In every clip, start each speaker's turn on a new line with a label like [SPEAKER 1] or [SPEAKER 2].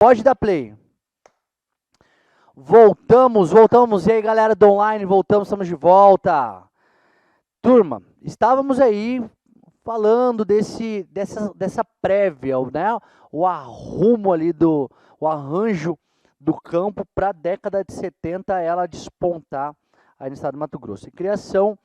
[SPEAKER 1] Pode dar play. Voltamos. E aí, galera do online, estamos de volta. Turma, estávamos aí falando dessa prévia, né? O arranjo do campo para a década de 70, ela despontar aí no estado do Mato Grosso. E criação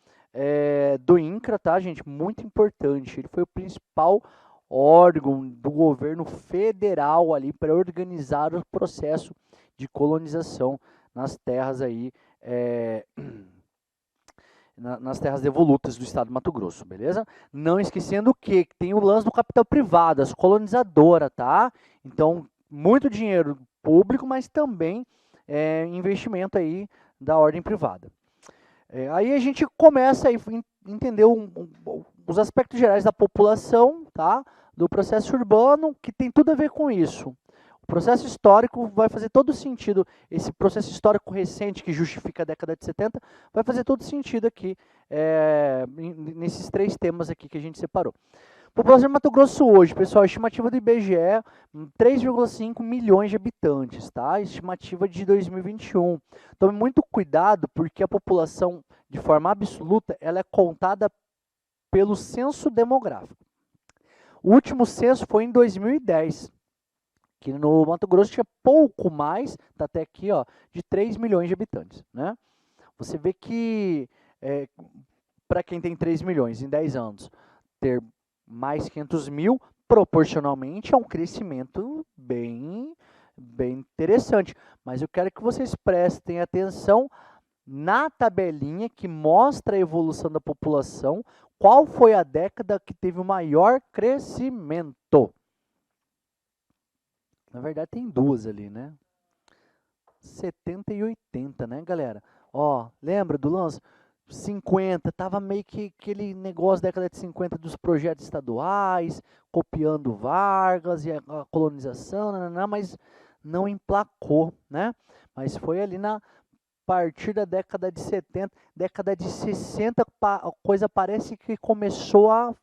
[SPEAKER 1] do INCRA, tá, gente? Muito importante. Ele foi o principal órgão do governo federal ali para organizar o processo de colonização nas terras aí, nas terras devolutas do estado do Mato Grosso, beleza? Não esquecendo que tem o lance do capital privado, as colonizadoras, tá? Então, muito dinheiro público, mas também investimento aí da ordem privada. Aí a gente começa a entender os aspectos gerais da população, tá? Do processo urbano, que tem tudo a ver com isso. O processo histórico vai fazer todo sentido, esse processo histórico recente que justifica a década de 70, vai fazer todo sentido aqui, nesses três temas aqui que a gente separou. População de Mato Grosso hoje, pessoal, estimativa do IBGE, 3,5 milhões de habitantes, tá? Estimativa de 2021. Tome muito cuidado, porque a população, de forma absoluta, ela é contada pelo censo demográfico. O último censo foi em 2010, que no Mato Grosso tinha pouco mais, tá até aqui, ó, de 3 milhões de habitantes, né? Você vê que, para quem tem 3 milhões em 10 anos, ter mais 500 mil, proporcionalmente, é um crescimento bem interessante. Mas eu quero que vocês prestem atenção na tabelinha que mostra a evolução da população, qual foi a década que teve o maior crescimento. Na verdade, tem duas ali, né? 70 e 80, né, galera? Ó, lembra do lance? 50, tava meio que aquele negócio da década de 50 dos projetos estaduais, copiando Vargas e a colonização, mas não emplacou, né? Mas foi ali na partir da década de 70, década de 60, a coisa parece que começou a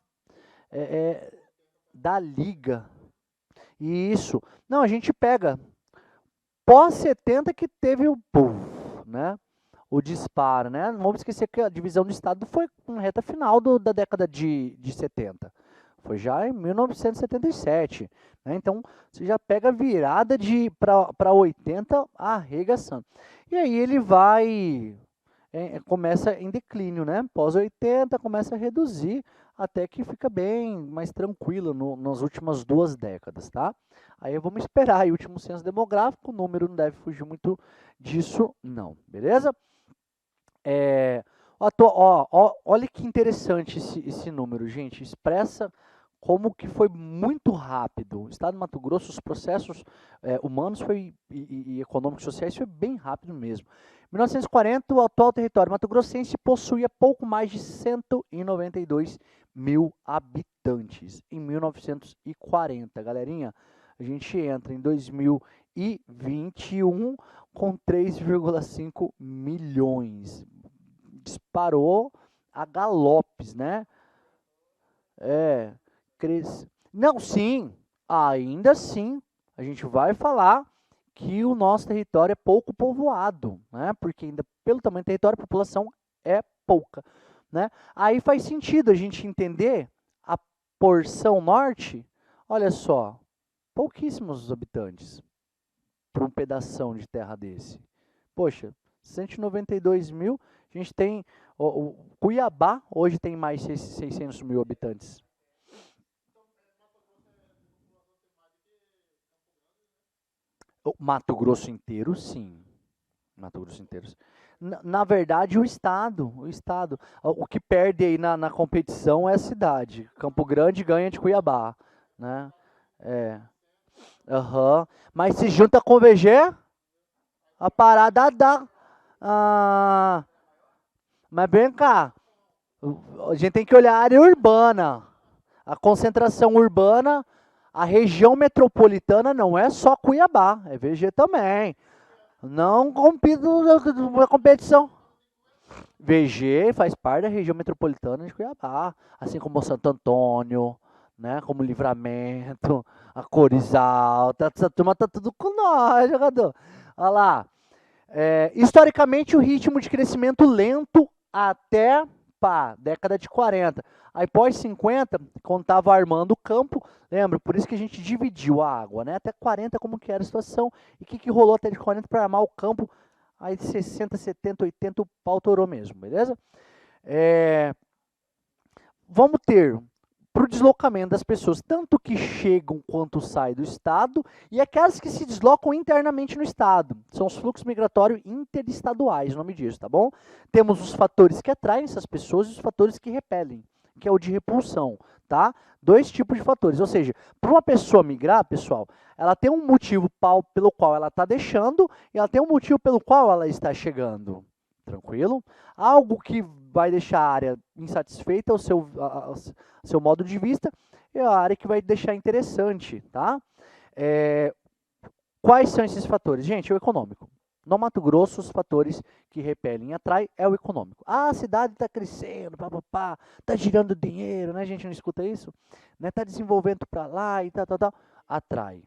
[SPEAKER 1] dar liga. Isso. Não, a gente pega pós 70 que teve o puff, né? O disparo, né? Não vamos esquecer que a divisão do Estado foi na reta final da década de 70. Foi já em 1977. Né? Então, você já pega a virada para 80 arregaçando. E aí ele vai, começa em declínio, né? Pós 80 começa a reduzir, até que fica bem mais tranquilo nas últimas 2 décadas, tá? Aí vamos esperar aí o último censo demográfico, o número não deve fugir muito disso, não, beleza? Olha que interessante esse número, gente. Expressa como que foi muito rápido. O estado do Mato Grosso, os processos humanos e econômicos e sociais foi bem rápido mesmo. Em 1940, o atual território mato-grossense possuía pouco mais de 192 mil habitantes. Em 1940, galerinha, a gente entra em 2021 com 3,5 milhões. Disparou a galopes, né? Não, sim, ainda assim, a gente vai falar que o nosso território é pouco povoado, né? Porque ainda pelo tamanho do território, a população é pouca, né? Aí faz sentido a gente entender a porção norte, olha só, pouquíssimos habitantes para um pedação de terra desse. Poxa, 192 mil, a gente tem, o Cuiabá hoje tem mais 600 mil habitantes. O Mato Grosso inteiro, sim. Mato Grosso inteiro. Na verdade, o estado. O que perde aí na competição é a cidade. Campo Grande ganha de Cuiabá, né? Mas se junta com o VG, a parada dá. Mas vem cá, a gente tem que olhar a área urbana. A concentração urbana, a região metropolitana não é só Cuiabá, é VG também. Não compito na competição. VG faz parte da região metropolitana de Cuiabá, assim como Santo Antônio, né? Como Livramento, a Cores Altas, essa turma tá tudo com nós, jogador. Olha lá. Historicamente, o ritmo de crescimento lento até, pá, década de 40. Aí, pós 50, contava Armando Campo, lembra? Por isso que a gente dividiu a água, né? Até 40, como que era a situação, e o que rolou até de 40 para armar o campo, aí 60, 70, 80, o pau torou mesmo, beleza? Vamos ter para o deslocamento das pessoas, tanto que chegam quanto saem do Estado, e aquelas que se deslocam internamente no Estado. São os fluxos migratórios interestaduais, o nome disso, tá bom? Temos os fatores que atraem essas pessoas e os fatores que repelem, que é o de repulsão, tá? Dois tipos de fatores, ou seja, para uma pessoa migrar, pessoal, ela tem um motivo pelo qual ela está deixando e ela tem um motivo pelo qual ela está chegando. Tranquilo? Algo que vai deixar a área insatisfeita, o seu modo de vista, é a área que vai deixar interessante, tá? Quais são esses fatores? Gente, o econômico. No Mato Grosso, os fatores que repelem e atraem é o econômico. Ah, a cidade está crescendo, papapá, está girando dinheiro, né? A gente não escuta isso? Está desenvolvendo para lá e tal. Atrai.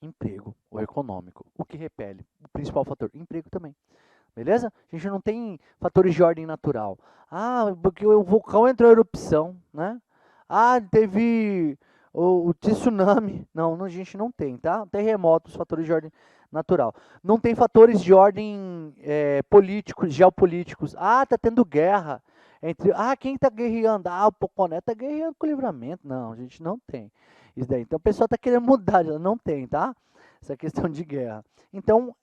[SPEAKER 1] Emprego, o econômico. O que repele? O principal fator, emprego também. Beleza? A gente não tem fatores de ordem natural. Ah, porque o vulcão entrou em erupção, né? Ah, teve o tsunami. Não, a gente não tem, tá? Terremotos, fatores de ordem natural. Não tem fatores de ordem políticos, geopolíticos. Ah, tá tendo guerra. Quem está guerreando? Ah, o Poconé está guerreando com o Livramento. Não, a gente não tem isso daí. Então, o pessoal está querendo mudar, não tem, tá? Essa questão de guerra. Então,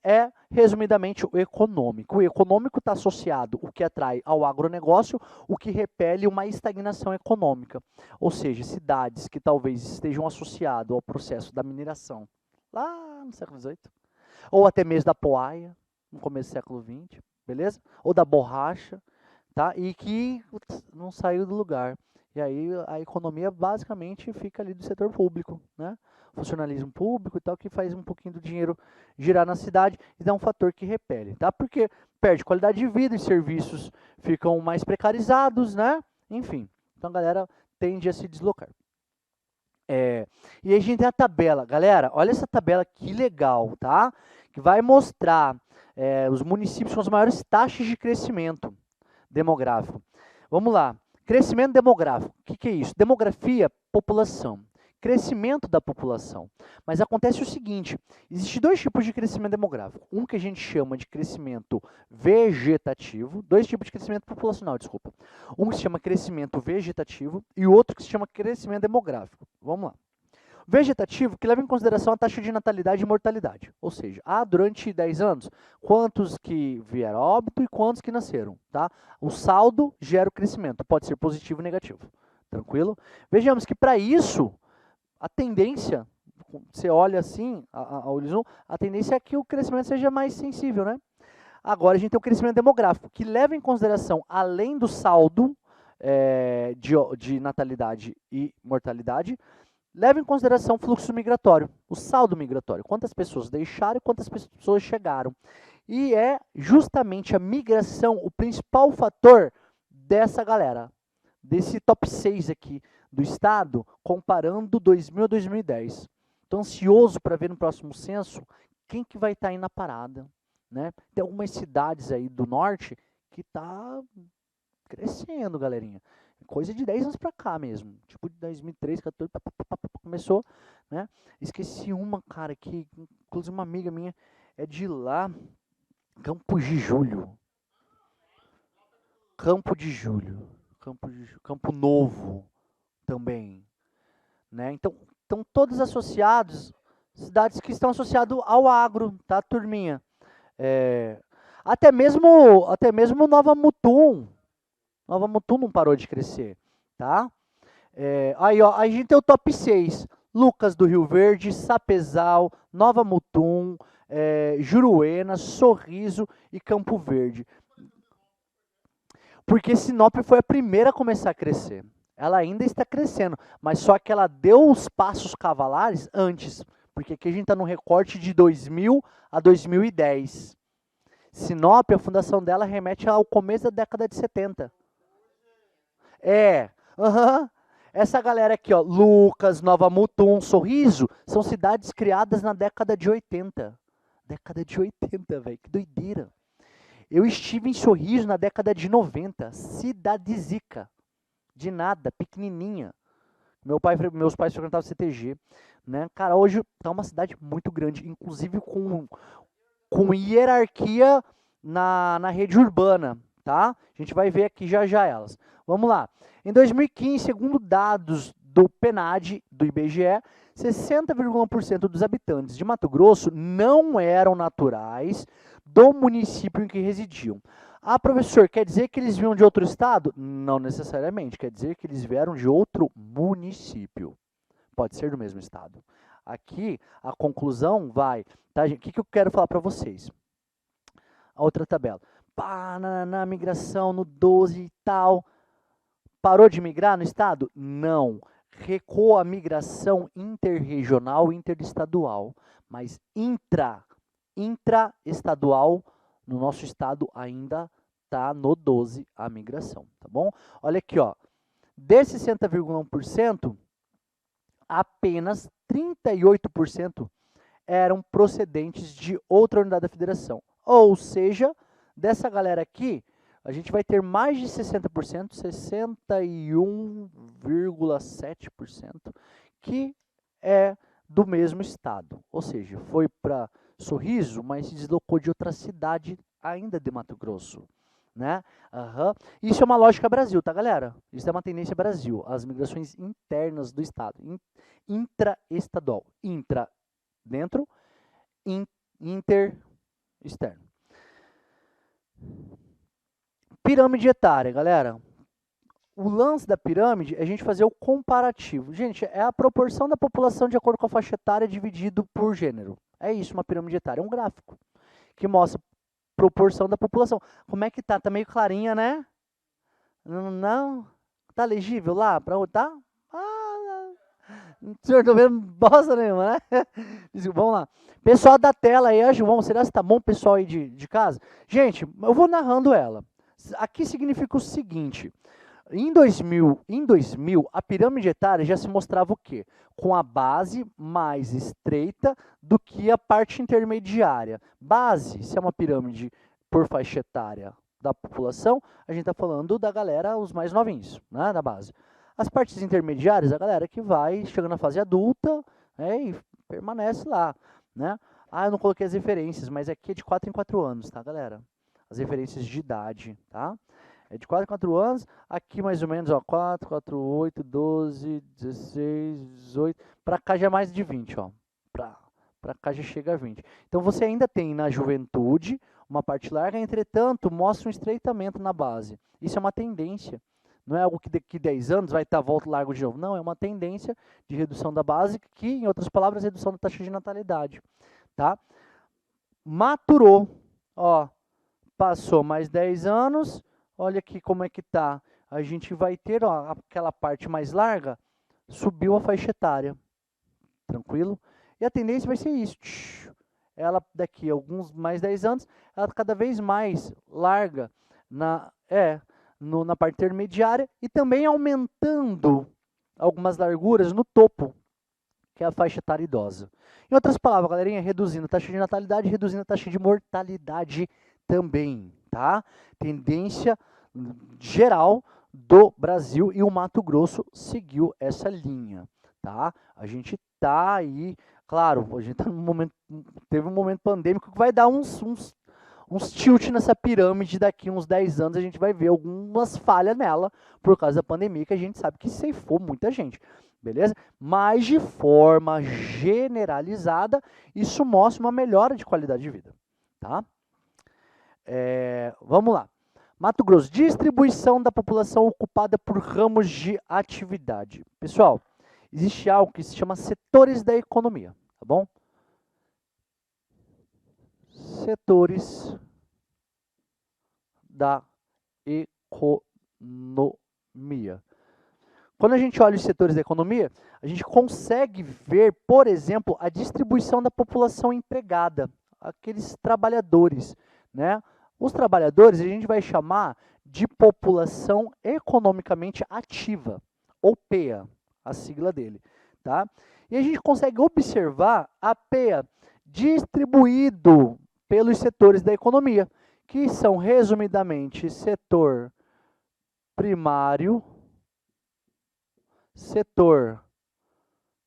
[SPEAKER 1] resumidamente, o econômico. O econômico está associado o que atrai ao agronegócio, o que repele uma estagnação econômica. Ou seja, cidades que talvez estejam associadas ao processo da mineração, lá no século XVIII, ou até mesmo da poaia, no começo do século XX, beleza? Ou da borracha, tá? E que não saiu do lugar. E aí a economia basicamente fica ali do setor público, né? Funcionalismo público e tal, que faz um pouquinho do dinheiro girar na cidade e dá um fator que repele, tá? Porque perde qualidade de vida e serviços ficam mais precarizados, né? Enfim, então a galera tende a se deslocar. E aí a gente tem a tabela. Galera, olha essa tabela que legal, tá? Que vai mostrar os municípios com as maiores taxas de crescimento demográfico. Vamos lá. Crescimento demográfico. O que é isso? Demografia, população. Crescimento da população. Mas acontece o seguinte, existem dois tipos de crescimento demográfico. Um que a gente chama de crescimento vegetativo, dois tipos de crescimento populacional, desculpa. Um que se chama crescimento vegetativo e o outro que se chama crescimento demográfico. Vamos lá. Vegetativo, que leva em consideração a taxa de natalidade e mortalidade. Ou seja, durante 10 anos, quantos que vieram a óbito e quantos que nasceram, tá? O saldo gera o crescimento, pode ser positivo ou negativo. Tranquilo? Vejamos que para isso, a tendência, você olha assim, a horizonte, a tendência é que o crescimento seja mais sensível, né? Agora a gente tem o crescimento demográfico, que leva em consideração, além do saldo de natalidade e mortalidade, leva em consideração o fluxo migratório, o saldo migratório, quantas pessoas deixaram e quantas pessoas chegaram. E é justamente a migração o principal fator dessa galera, desse top 6 aqui do estado, comparando 2000 a 2010. Estou ansioso para ver no próximo censo quem que vai estar aí na parada, né? Tem algumas cidades aí do norte que tá crescendo, galerinha. Coisa de 10 anos para cá mesmo. Tipo de 2003, 14, começou, né? Esqueci uma, cara, que inclusive uma amiga minha é de lá, Campo de Julho. Campo Novo também, né? Então, estão todos associados, cidades que estão associadas ao agro, tá, turminha? Até mesmo Nova Mutum não parou de crescer, tá? Aí, ó, a gente tem o top 6. Lucas do Rio Verde, Sapezal, Nova Mutum, Juruena, Sorriso e Campo Verde. Porque Sinop foi a primeira a começar a crescer. Ela ainda está crescendo, mas só que ela deu os passos cavalares antes. Porque aqui a gente está no recorte de 2000 a 2010. Sinop, a fundação dela remete ao começo da década de 70. Essa galera aqui, ó, Lucas, Nova Mutum, Sorriso, são cidades criadas na década de 80. Década de 80, velho, que doideira. Eu estive em Sorriso na década de 90, cidade zica, de nada, pequenininha. Meus pais frequentavam CTG, né? Cara, hoje tá uma cidade muito grande, inclusive com hierarquia na rede urbana, tá? A gente vai ver aqui já já elas. Vamos lá. Em 2015, segundo dados do PNAD, do IBGE, 60,1% dos habitantes de Mato Grosso não eram naturais do município em que residiam. Ah, professor, quer dizer que eles vinham de outro estado? Não necessariamente, quer dizer que eles vieram de outro município. Pode ser do mesmo estado. Aqui, a conclusão vai, tá, gente? O que eu quero falar para vocês? A outra tabela. Pá, na migração no 12 e tal. Parou de migrar no estado? Não. Recuou a migração interregional e interestadual. Mas intraestadual, no nosso estado ainda está no 12 a migração, tá bom? Olha aqui, ó. Desses 60,1%, apenas 38% eram procedentes de outra unidade da federação. Ou seja, dessa galera aqui, a gente vai ter mais de 60%, 61,7%, que é do mesmo estado. Ou seja, foi para Sorriso, mas se deslocou de outra cidade ainda de Mato Grosso. Né? Uhum. Isso é uma lógica Brasil, tá, galera? Isso é uma tendência Brasil. As migrações internas do estado. Intraestadual. Intra, dentro. Inter, externo. Pirâmide etária, galera. O lance da pirâmide é a gente fazer o comparativo. Gente, é a proporção da população de acordo com a faixa etária dividido por gênero. É isso, uma pirâmide etária. É um gráfico que mostra proporção da população. Como é que tá? Tá meio clarinha, né? Não? Tá legível lá? Pra onde tá? Ah, o senhor tá vendo bosta nenhuma, né? Vamos lá. Pessoal da tela aí, João, será que tá bom, pessoal aí de casa? Gente, eu vou narrando ela. Aqui significa o seguinte. Em 2000, a pirâmide etária já se mostrava o quê? Com a base mais estreita do que a parte intermediária. Base, se é uma pirâmide por faixa etária da população, a gente está falando da galera, os mais novinhos, né, da base. As partes intermediárias, a galera que vai chegando na fase adulta, né, e permanece lá, né? Ah, eu não coloquei as referências, mas aqui é de 4 em 4 anos, tá, galera? As referências de idade, tá? É de 4 em 4 anos, aqui mais ou menos, ó, 4, 4, 8, 12, 16, 18, para cá já é mais de 20, ó, para cá já chega a 20. Então você ainda tem na juventude uma parte larga, entretanto, mostra um estreitamento na base. Isso é uma tendência, não é algo que daqui 10 anos vai estar volta largo de novo, não, é uma tendência de redução da base, que, em outras palavras, redução da taxa de natalidade, tá? Maturou, ó, passou mais 10 anos, olha aqui como é que tá. A gente vai ter, ó, aquela parte mais larga, subiu a faixa etária. Tranquilo? E a tendência vai ser isso. Ela, daqui a alguns mais 10 anos, ela cada vez mais larga na parte intermediária e também aumentando algumas larguras no topo, que é a faixa etária idosa. Em outras palavras, galerinha, reduzindo a taxa de natalidade, reduzindo a taxa de mortalidade também, tá? Tendência geral do Brasil, e o Mato Grosso seguiu essa linha, tá? A gente tá aí, claro, a gente tá num momento, teve um momento pandêmico que vai dar uns tilt nessa pirâmide. Daqui uns 10 anos a gente vai ver algumas falhas nela por causa da pandemia, que a gente sabe que ceifou muita gente, beleza? Mas de forma generalizada, isso mostra uma melhora de qualidade de vida, tá? Vamos lá. Mato Grosso, distribuição da população ocupada por ramos de atividade. Pessoal, existe algo que se chama setores da economia, tá bom? Setores da economia. Quando a gente olha os setores da economia, a gente consegue ver, por exemplo, a distribuição da população empregada, aqueles trabalhadores, né? Os trabalhadores a gente vai chamar de população economicamente ativa, ou PEA, a sigla dele, tá? E a gente consegue observar a PEA distribuído pelos setores da economia, que são, resumidamente, setor primário, setor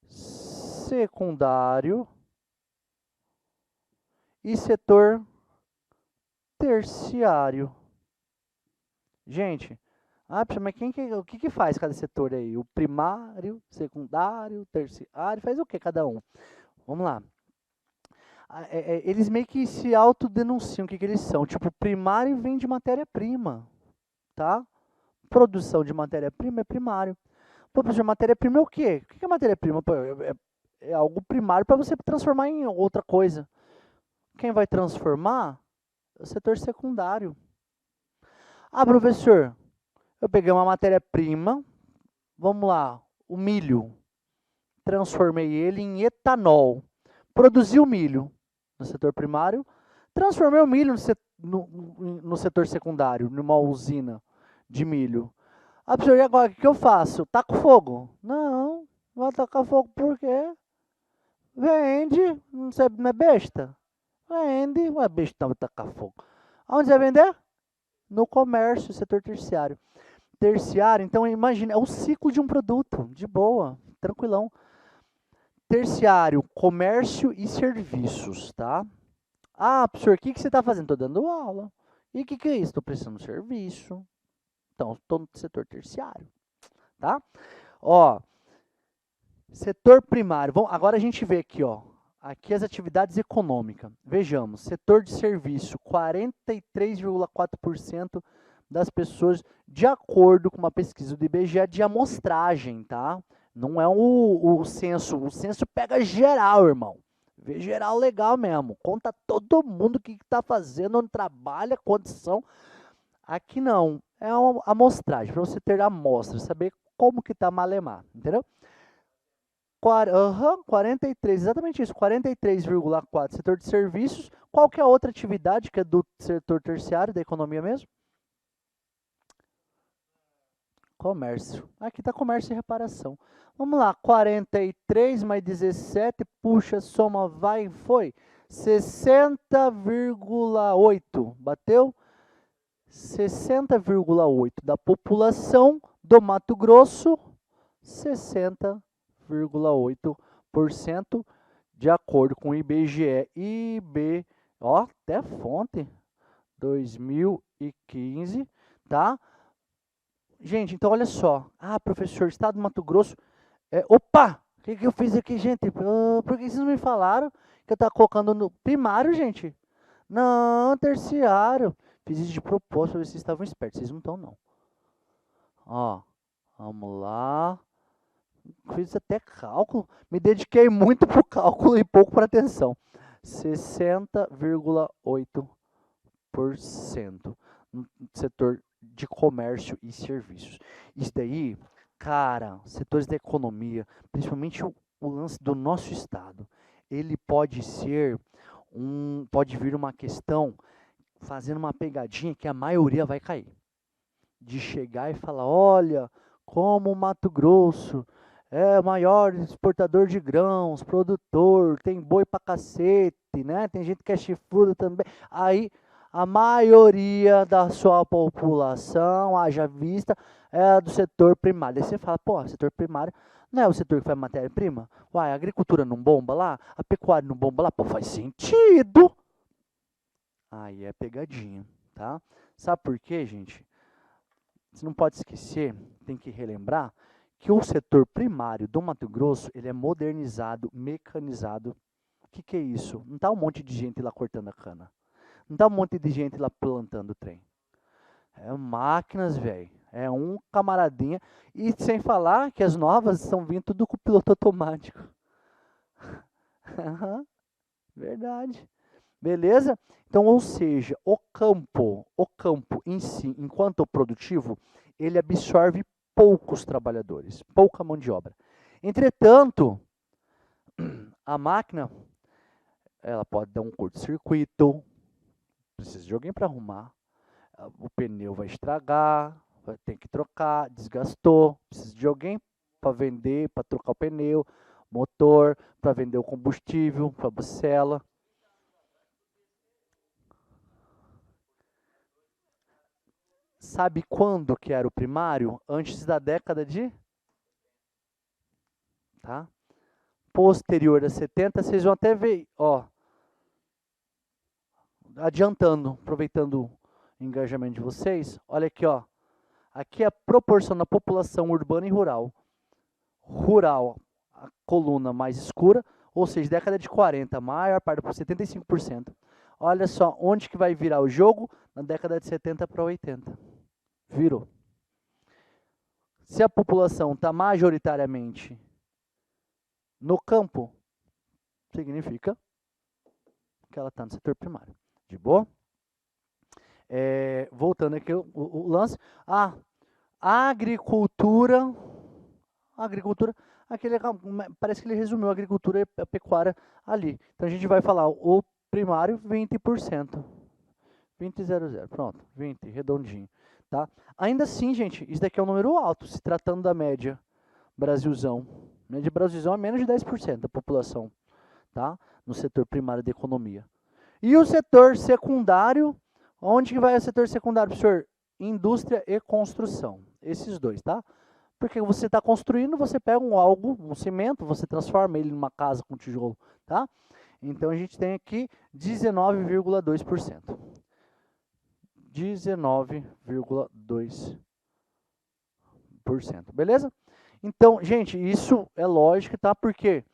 [SPEAKER 1] secundário e setor terciário. Gente, mas o que faz cada setor aí? O primário, secundário, terciário, faz o que cada um? Vamos lá. Eles meio que se autodenunciam o que eles são. Tipo, primário vem de matéria-prima, tá? Produção de matéria-prima é primário. Pô, professor, matéria-prima é o quê? O que é matéria-prima? É algo primário para você transformar em outra coisa. Quem vai transformar é o setor secundário. Ah, professor, eu peguei uma matéria-prima, vamos lá, o milho, transformei ele em etanol, produzi o milho no setor primário, transformei o milho no setor secundário, numa usina de milho. Ah, professor, e agora o que eu faço? Taco fogo? Não, não vai tacar fogo por quê? Vende, não é besta? Vende, não é besta não vai tacar fogo. Aonde você vai vender? No comércio, setor terciário. Terciário, então imagina, é o ciclo de um produto, de boa, tranquilão. Terciário, comércio e serviços, tá? Ah, professor, o que você está fazendo? Estou dando aula. E o que é isso? Estou prestando serviço. Então, estou no setor terciário, tá? Ó, setor primário. Bom, agora a gente vê aqui, ó. Aqui as atividades econômicas. Vejamos, setor de serviço, 43,4% das pessoas, de acordo com uma pesquisa do IBGE de amostragem, tá? Não é o censo pega geral, irmão. Vê geral legal mesmo, conta todo mundo o que está fazendo, onde trabalha, condição. Aqui não, é uma amostragem, para você ter amostra, saber como que está Malemar, entendeu? 43, exatamente isso, 43,4 setor de serviços. Qual que é a outra atividade que é do setor terciário, da economia mesmo? Comércio. Aqui está comércio e reparação. Vamos lá, 43 mais 17, puxa, soma, vai, foi. 60,8, bateu? 60,8 da população do Mato Grosso, 60,8% de acordo com o IBGE. Ó, até fonte, 2015, tá? Gente, então olha só. Ah, professor, estado do Mato Grosso. Opa! O que eu fiz aqui, gente? Por que vocês não me falaram que eu estava colocando no primário, gente? Não, terciário. Fiz isso de propósito para ver se vocês estavam espertos. Vocês não estão, não. Ó, vamos lá. Fiz até cálculo. Me dediquei muito para o cálculo e pouco para atenção. 60,8% no setor de comércio e serviços. Isso daí, cara, setores da economia, principalmente o lance do nosso estado, ele pode pode vir uma questão fazendo uma pegadinha que a maioria vai cair. De chegar e falar, olha, como o Mato Grosso é o maior exportador de grãos, produtor, tem boi pra cacete, né? Tem gente que é chifrudo também. Aí a maioria da sua população, haja vista, é do setor primário. Aí você fala, pô, setor primário não é o setor que faz matéria-prima? Uai, a agricultura não bomba lá? A pecuária não bomba lá? Pô, faz sentido. Aí é pegadinha, tá? Sabe por quê, gente? Você não pode esquecer, tem que relembrar, que o setor primário do Mato Grosso, ele é modernizado, mecanizado. O que é isso? Não está um monte de gente lá cortando a cana. Não está um monte de gente lá plantando o trem. É máquinas, velho. É um camaradinha. E sem falar que as novas estão vindo tudo com piloto automático. Verdade. Beleza? Então, ou seja, o campo em si, enquanto produtivo, ele absorve poucos trabalhadores, pouca mão de obra. Entretanto, a máquina, ela pode dar um curto-circuito, precisa de alguém para arrumar, o pneu vai estragar, vai ter que trocar, desgastou, precisa de alguém para vender, para trocar o pneu, motor, para vender o combustível, para a bucela. Sabe quando que era o primário? Antes da década de... Tá? Posterior a 70, vocês vão até ver, ó, adiantando, aproveitando o engajamento de vocês, olha aqui, ó, aqui é a proporção da população urbana e rural. Rural, a coluna mais escura, ou seja, década de 40, maior parte por 75%. Olha só, onde que vai virar o jogo? Na década de 70 para 80. Virou. Se a população está majoritariamente no campo, significa que ela está no setor primário. De boa? Voltando aqui o lance. A agricultura, parece que ele resumiu a agricultura e a pecuária ali. Então a gente vai falar o primário 20%. 20,00, pronto, 20, redondinho. Tá? Ainda assim, gente, isso daqui é um número alto, se tratando da média Brasilzão. Média Brasilzão é menos de 10% da população, tá? No setor primário da economia. E o setor secundário, onde que vai o setor secundário, professor? Indústria e construção, esses dois, tá? Porque você está construindo, você pega um cimento, você transforma ele numa casa com tijolo, tá? Então a gente tem aqui 19,2%. 19,2%, beleza? Então, gente, isso é lógico, tá? Porque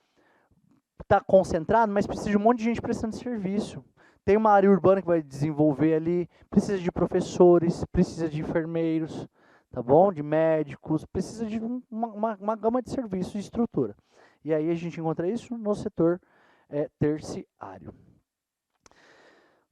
[SPEAKER 1] está concentrado, mas precisa de um monte de gente prestando serviço. Tem uma área urbana que vai desenvolver ali, precisa de professores, precisa de enfermeiros, tá bom? De médicos, precisa de uma gama de serviços e estrutura. E aí a gente encontra isso no setor terciário.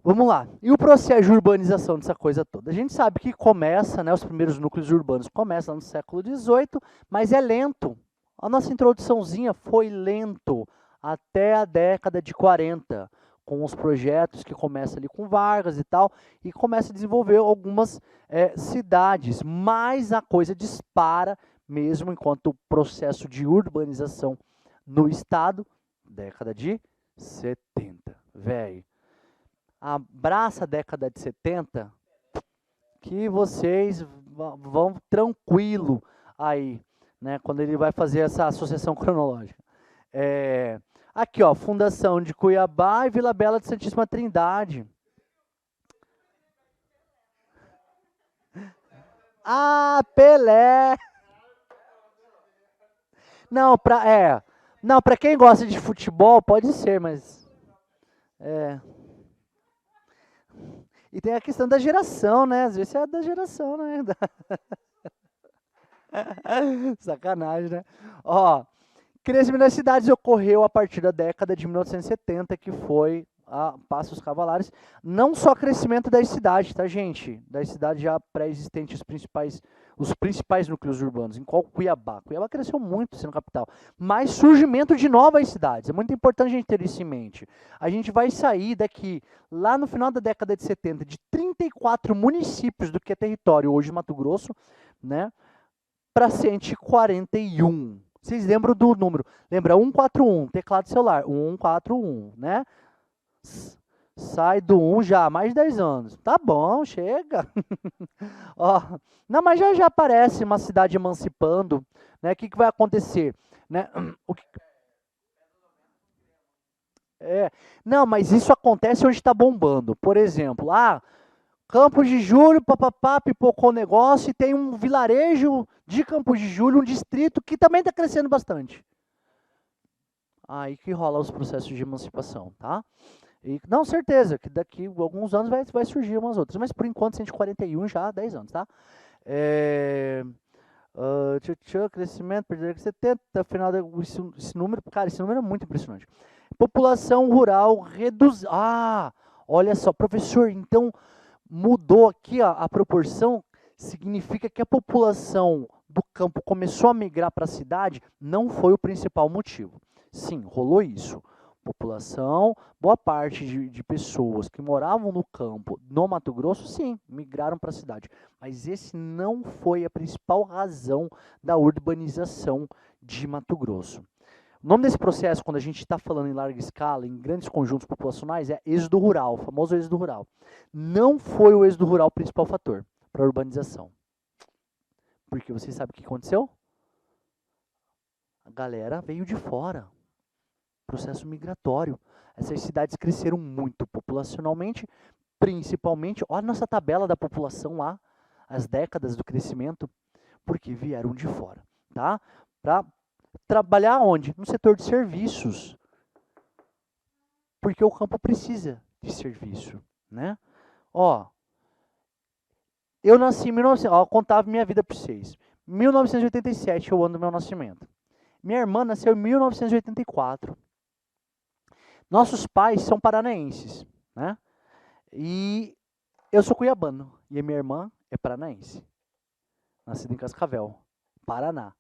[SPEAKER 1] Vamos lá. E o processo de urbanização dessa coisa toda? A gente sabe que começa, né, os primeiros núcleos urbanos começam no século XVIII, mas é lento. A nossa introduçãozinha foi lento até a década de 40, com os projetos que começam ali com Vargas e tal, e começa a desenvolver algumas cidades, mas a coisa dispara mesmo enquanto o processo de urbanização no estado, década de 70, velho. Abraça a década de 70, que vocês vão tranquilo aí, né, quando ele vai fazer essa associação cronológica. Aqui, ó, fundação de Cuiabá e Vila Bela de Santíssima Trindade. Ah, Pelé! Não, para quem gosta de futebol, pode ser, mas... E tem a questão da geração, né? Às vezes é da geração, né? Sacanagem, né? Ó, crescimento das cidades ocorreu a partir da década de 1970, que foi a Passos Cavalares. Não só crescimento das cidades, tá, gente? Das cidades já pré-existentes, os principais núcleos urbanos, em qual Cuiabá. Cuiabá cresceu muito sendo capital, mas surgimento de novas cidades. É muito importante a gente ter isso em mente. A gente vai sair daqui, lá no final da década de 70, de 34 municípios do que é território hoje de Mato Grosso, né, para 141. Vocês lembram do número? Lembra 141, teclado celular, 141, né? Sai do 1 já há mais de 10 anos. Tá bom, chega. Ó, não, mas já aparece uma cidade emancipando, né? O que vai acontecer? Né? Não, mas isso acontece onde está bombando. Por exemplo, Campos de Julho, papapá, pipocou o negócio e tem um vilarejo de Campos de Julho, um distrito que também está crescendo bastante. Aí que rola os processos de emancipação, tá? E, não, certeza, que daqui a alguns anos vai surgir umas outras, mas por enquanto 141 já há 10 anos, tá? Crescimento, perder 70, final esse número, cara, esse número é muito impressionante. População rural reduzida. Olha só, professor, então mudou aqui a proporção, significa que a população do campo começou a migrar para a cidade, não foi o principal motivo. Sim, rolou isso. População, boa parte de pessoas que moravam no campo, no Mato Grosso, sim, migraram para a cidade. Mas esse não foi a principal razão da urbanização de Mato Grosso. O nome desse processo, quando a gente está falando em larga escala, em grandes conjuntos populacionais, é êxodo rural, o famoso êxodo rural. Não foi o êxodo rural o principal fator para a urbanização. Porque vocês sabem o que aconteceu? A galera veio de fora. Processo migratório. Essas cidades cresceram muito populacionalmente, principalmente, olha a nossa tabela da população lá, as décadas do crescimento, porque vieram de fora, tá? Para trabalhar onde? No setor de serviços. Porque o campo precisa de serviço, né? Ó, eu nasci em 1900, ó, contava minha vida para vocês. 1987 é o ano do meu nascimento. Minha irmã nasceu em 1984. Nossos pais são paranaenses, né? E eu sou cuiabano e a minha irmã é paranaense. Nascida em Cascavel, Paraná.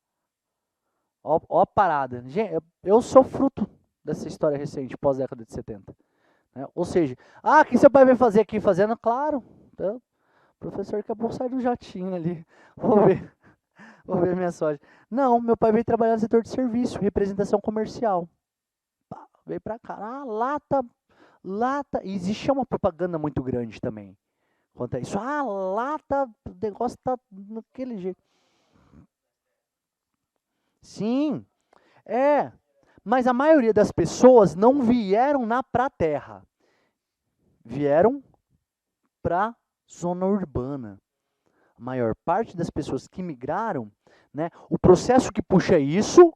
[SPEAKER 1] Ó a parada. Gente, eu sou fruto dessa história recente, pós-década de 70. Né? Ou seja, o que seu pai veio fazer aqui? Fazendo? Claro, então, o professor acabou de sair do jatinho ali. Vou ver a minha sorte. Não, meu pai veio trabalhar no setor de serviço, representação comercial. Pá, veio pra cá. Lata. E existia uma propaganda muito grande também quanto a isso. Lata, o negócio tá naquele jeito. Sim, é. Mas a maioria das pessoas não vieram pra terra. Vieram pra zona urbana. A maior parte das pessoas que migraram, né, o processo que puxa isso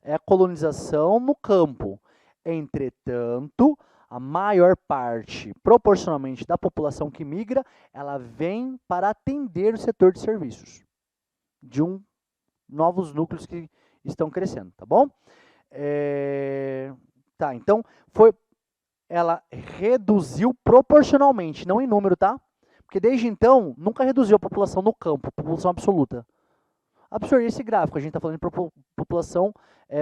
[SPEAKER 1] é a colonização no campo. Entretanto, a maior parte, proporcionalmente, da população que migra, ela vem para atender o setor de serviços de novos núcleos que estão crescendo, tá bom? Tá, então, ela reduziu proporcionalmente, não em número, tá? Porque desde então, nunca reduziu a população no campo, população absoluta. Absorver esse gráfico, a gente está falando de população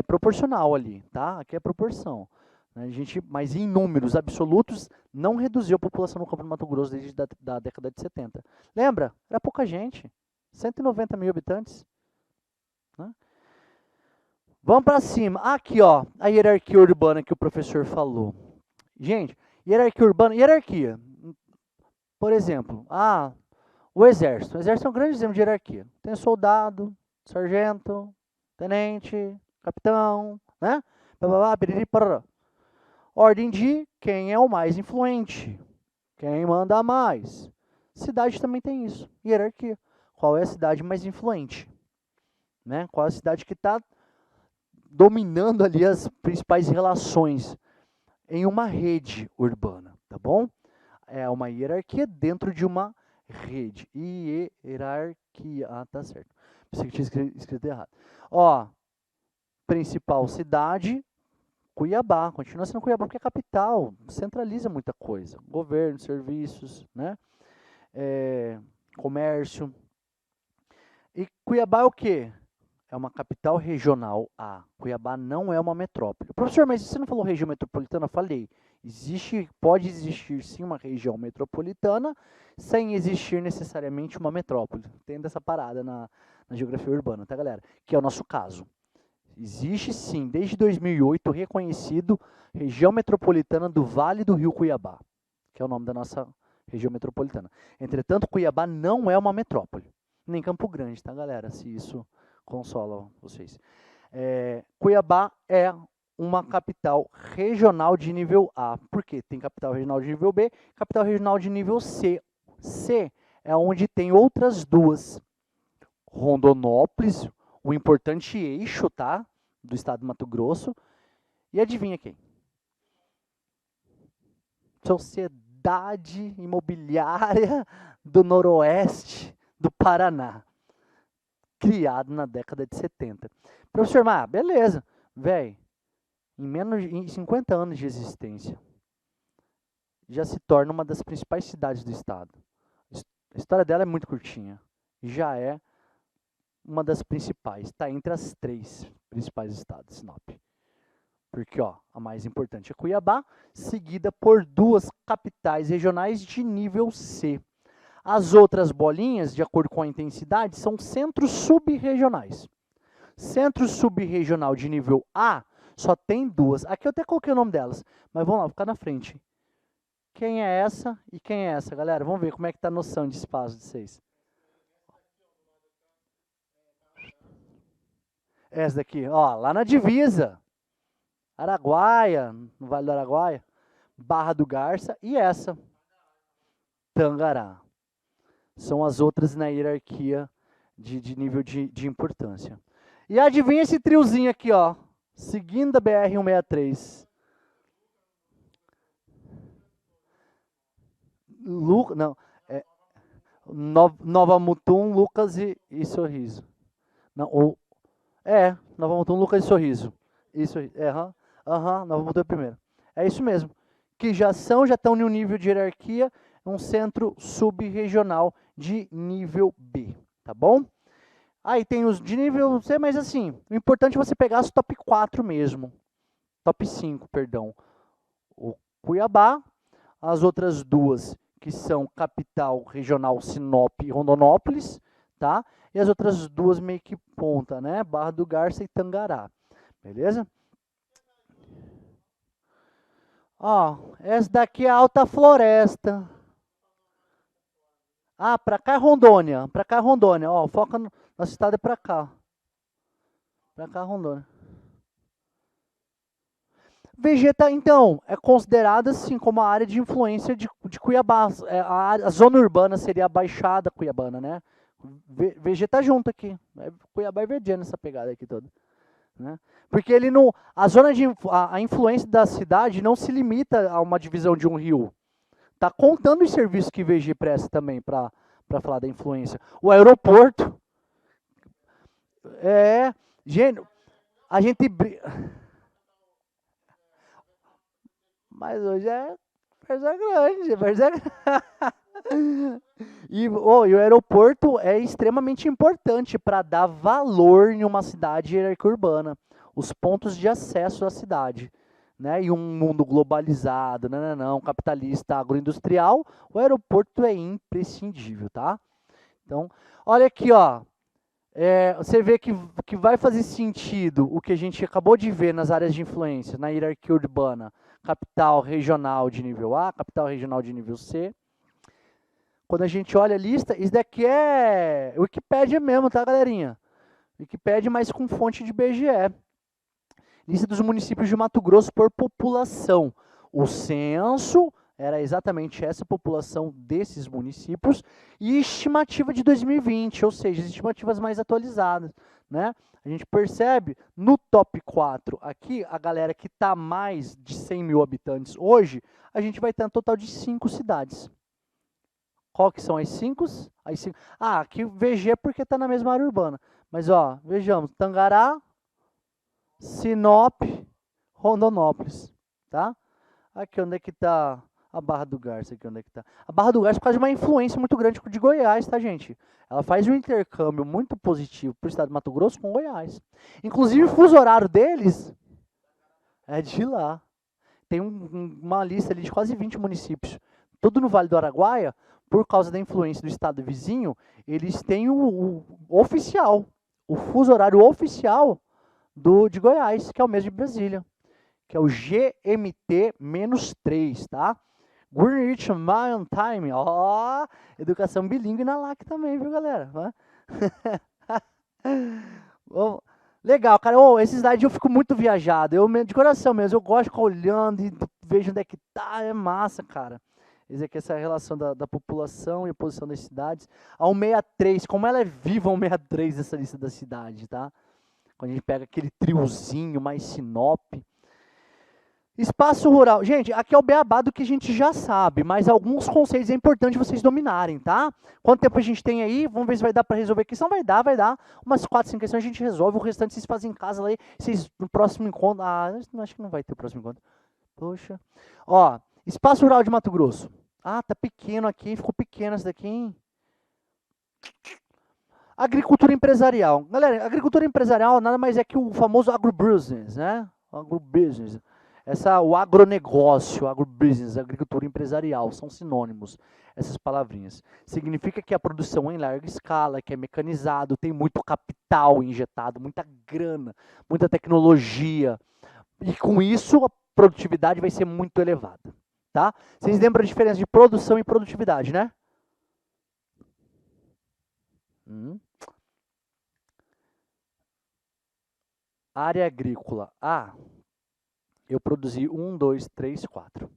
[SPEAKER 1] proporcional ali, tá? Aqui é proporção. Né? Mas em números absolutos, não reduziu a população no campo do Mato Grosso desde da década de 70. Lembra? Era pouca gente. 190 mil habitantes. Né? Vamos para cima. Aqui, ó, a hierarquia urbana que o professor falou. Gente, hierarquia urbana, hierarquia. Por exemplo, o exército. O exército é um grande exemplo de hierarquia. Tem soldado, sargento, tenente, capitão, né? Ordem de quem é o mais influente, quem manda mais. Cidade também tem isso, hierarquia. Qual é a cidade mais influente? Né? Qual é a cidade que está dominando ali as principais relações em uma rede urbana, tá bom? É uma hierarquia dentro de uma rede. Hierarquia. Tá certo. Pensei que tinha escrito errado. Ó, principal cidade, Cuiabá. Continua sendo Cuiabá porque é capital. Centraliza muita coisa. Governo, serviços, né? Comércio. E Cuiabá é o quê? É uma capital regional. Cuiabá não é uma metrópole. Professor, mas você não falou região metropolitana? Falei. Pode existir sim uma região metropolitana sem existir necessariamente uma metrópole. Tem dessa parada na geografia urbana, tá, galera? Que é o nosso caso. Existe sim, desde 2008, reconhecido região metropolitana do Vale do Rio Cuiabá, que é o nome da nossa região metropolitana. Entretanto, Cuiabá não é uma metrópole, nem Campo Grande, tá, galera? Se isso consola vocês. Cuiabá é uma capital regional de nível A. Por quê? Tem capital regional de nível B, capital regional de nível C. C é onde tem outras duas. Rondonópolis, o importante eixo, tá? Do estado do Mato Grosso. E adivinha quem? Sociedade Imobiliária do Noroeste do Paraná. Criado na década de 70. Professor, beleza. Velho, em 50 anos de existência, já se torna uma das principais cidades do estado. A história dela é muito curtinha. Já é uma das principais. Está entre as 3 principais estados, Sinop. Porque ó, a mais importante é Cuiabá, seguida por duas capitais regionais de nível C. As outras bolinhas, de acordo com a intensidade, são centros subregionais. Centro subregional de nível A só tem duas. Aqui eu até coloquei o nome delas, mas vamos lá, vou ficar na frente. Quem é essa e quem é essa, galera? Vamos ver como é que tá a noção de espaço de vocês. Essa daqui, ó, lá na divisa. Araguaia, no Vale do Araguaia. Barra do Garça e essa, Tangará. São as outras na hierarquia de nível de importância. E adivinha esse triozinho aqui, ó, seguindo a BR-163. Não, é Nova Mutum, Lucas e Sorriso. Não, Nova Mutum, Lucas e Sorriso. Isso, Nova Mutum é primeiro. É isso mesmo. Que já estão em um nível de hierarquia, um centro subregional de nível B, tá bom? Aí tem os de nível C, mas assim, o importante é você pegar as top 4 mesmo. Top 5, perdão. O Cuiabá, as outras duas que são capital regional Sinop e Rondonópolis, tá? E as outras duas meio que ponta, né? Barra do Garça e Tangará, beleza? Ó, essa daqui é a Alta Floresta. Ah, pra cá é Rondônia. Pra cá é Rondônia. Ó, foca no nosso estado é pra cá. Pra cá é Rondônia. Vegeta, então, é considerada assim como a área de influência de Cuiabá. A zona urbana seria a Baixada Cuiabana, né? Vegeta junto aqui. Cuiabá e Verdiano nessa pegada aqui toda. Né? Porque ele não, a influência da cidade não se limita a uma divisão de um rio. Tá contando os serviços que VG presta também para falar da influência. O aeroporto. Gente, a gente. Mas hoje é Várzea Grande, Várzea Grande. E o aeroporto é extremamente importante para dar valor em uma cidade hierárquica urbana. Os pontos de acesso à cidade. Né? E um mundo globalizado, não, capitalista, agroindustrial, o aeroporto é imprescindível, tá? Então, olha aqui, ó. Você vê que vai fazer sentido o que a gente acabou de ver nas áreas de influência, na hierarquia urbana. Capital regional de nível A, capital regional de nível C. Quando a gente olha a lista, isso daqui é Wikipédia mesmo, tá, galerinha? Wikipédia, mas com fonte de BGE. Lista dos municípios de Mato Grosso por população. O censo era exatamente essa população desses municípios e estimativa de 2020, ou seja, estimativas mais atualizadas, né? A gente percebe no top 4 aqui, a galera que está mais de 100 mil habitantes hoje, a gente vai ter um total de 5 cidades. Qual que são as 5? Aqui VG porque está na mesma área urbana. Mas, ó, vejamos, Tangará, Sinop, Rondonópolis, tá? Aqui onde é que está a Barra do Garça, aqui onde é que tá. A Barra do Garça faz uma influência muito grande de Goiás, tá, gente? Ela faz um intercâmbio muito positivo para o estado de Mato Grosso com Goiás. Inclusive, o fuso horário deles é de lá. Tem uma lista ali de quase 20 municípios. Tudo no Vale do Araguaia, por causa da influência do estado vizinho, eles têm o oficial, o fuso horário oficial de Goiás, que é o mesmo de Brasília, que é o GMT-3, tá? Greenwich Mean Time, ó, educação bilíngue na LAC também, viu, galera? Legal, cara, esses dados eu fico muito viajado, de coração mesmo, eu gosto de ficar olhando e vejo onde é que tá, é massa, cara. Essa é a relação da população e a posição das cidades. A 163, como ela é viva a 163 nessa lista da cidade, tá? Quando a gente pega aquele triozinho mais Sinop. Espaço rural. Gente, aqui é o beabá do que a gente já sabe, mas alguns conceitos é importante vocês dominarem, tá? Quanto tempo a gente tem aí? Vamos ver se vai dar para resolver a questão. Vai dar. Umas 4, 5 questões a gente resolve. O restante vocês fazem em casa lá. Vocês, no próximo encontro... acho que não vai ter o próximo encontro. Poxa. Ó, espaço rural de Mato Grosso. Tá pequeno aqui. Ficou pequeno esse daqui, hein? Agricultura empresarial. Galera, agricultura empresarial nada mais é que o famoso agrobusiness, né? Agrobusiness. O agronegócio, agrobusiness, agricultura empresarial, são sinônimos, essas palavrinhas. Significa que a produção é em larga escala, que é mecanizado, tem muito capital injetado, muita grana, muita tecnologia. E com isso, a produtividade vai ser muito elevada. Tá? Vocês lembram a diferença de produção e produtividade, né? Área agrícola. Eu produzi 1, 2, 3, 4.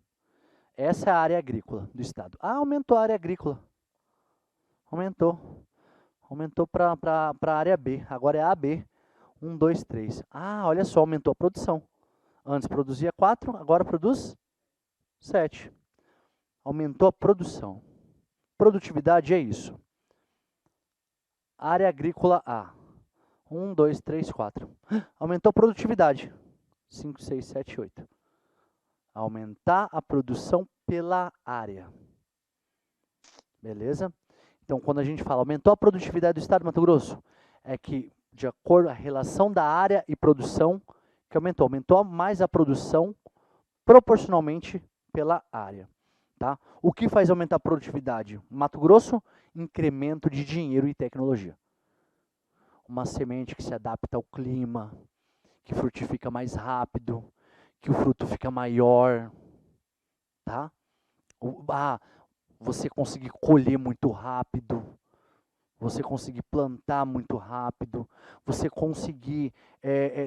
[SPEAKER 1] Essa é a área agrícola do estado. Aumentou a área agrícola. Aumentou. Aumentou para a área B. Agora é a AB. 1, 2, 3. Olha só, aumentou a produção. Antes produzia 4, agora produz 7. Aumentou a produção. Produtividade é isso. Área agrícola A. 1, 2, 3, 4. Aumentou a produtividade. 5, 6, 7, 8. Aumentar a produção pela área. Beleza? Então, quando a gente fala aumentou a produtividade do estado do Mato Grosso, é que, de acordo com a relação da área e produção, que aumentou. Aumentou mais a produção proporcionalmente pela área. Tá? O que faz aumentar a produtividade? Mato Grosso, incremento de dinheiro e tecnologia. Uma semente que se adapta ao clima, que frutifica mais rápido, que o fruto fica maior, tá? Você conseguir colher muito rápido, você conseguir plantar muito rápido, você conseguir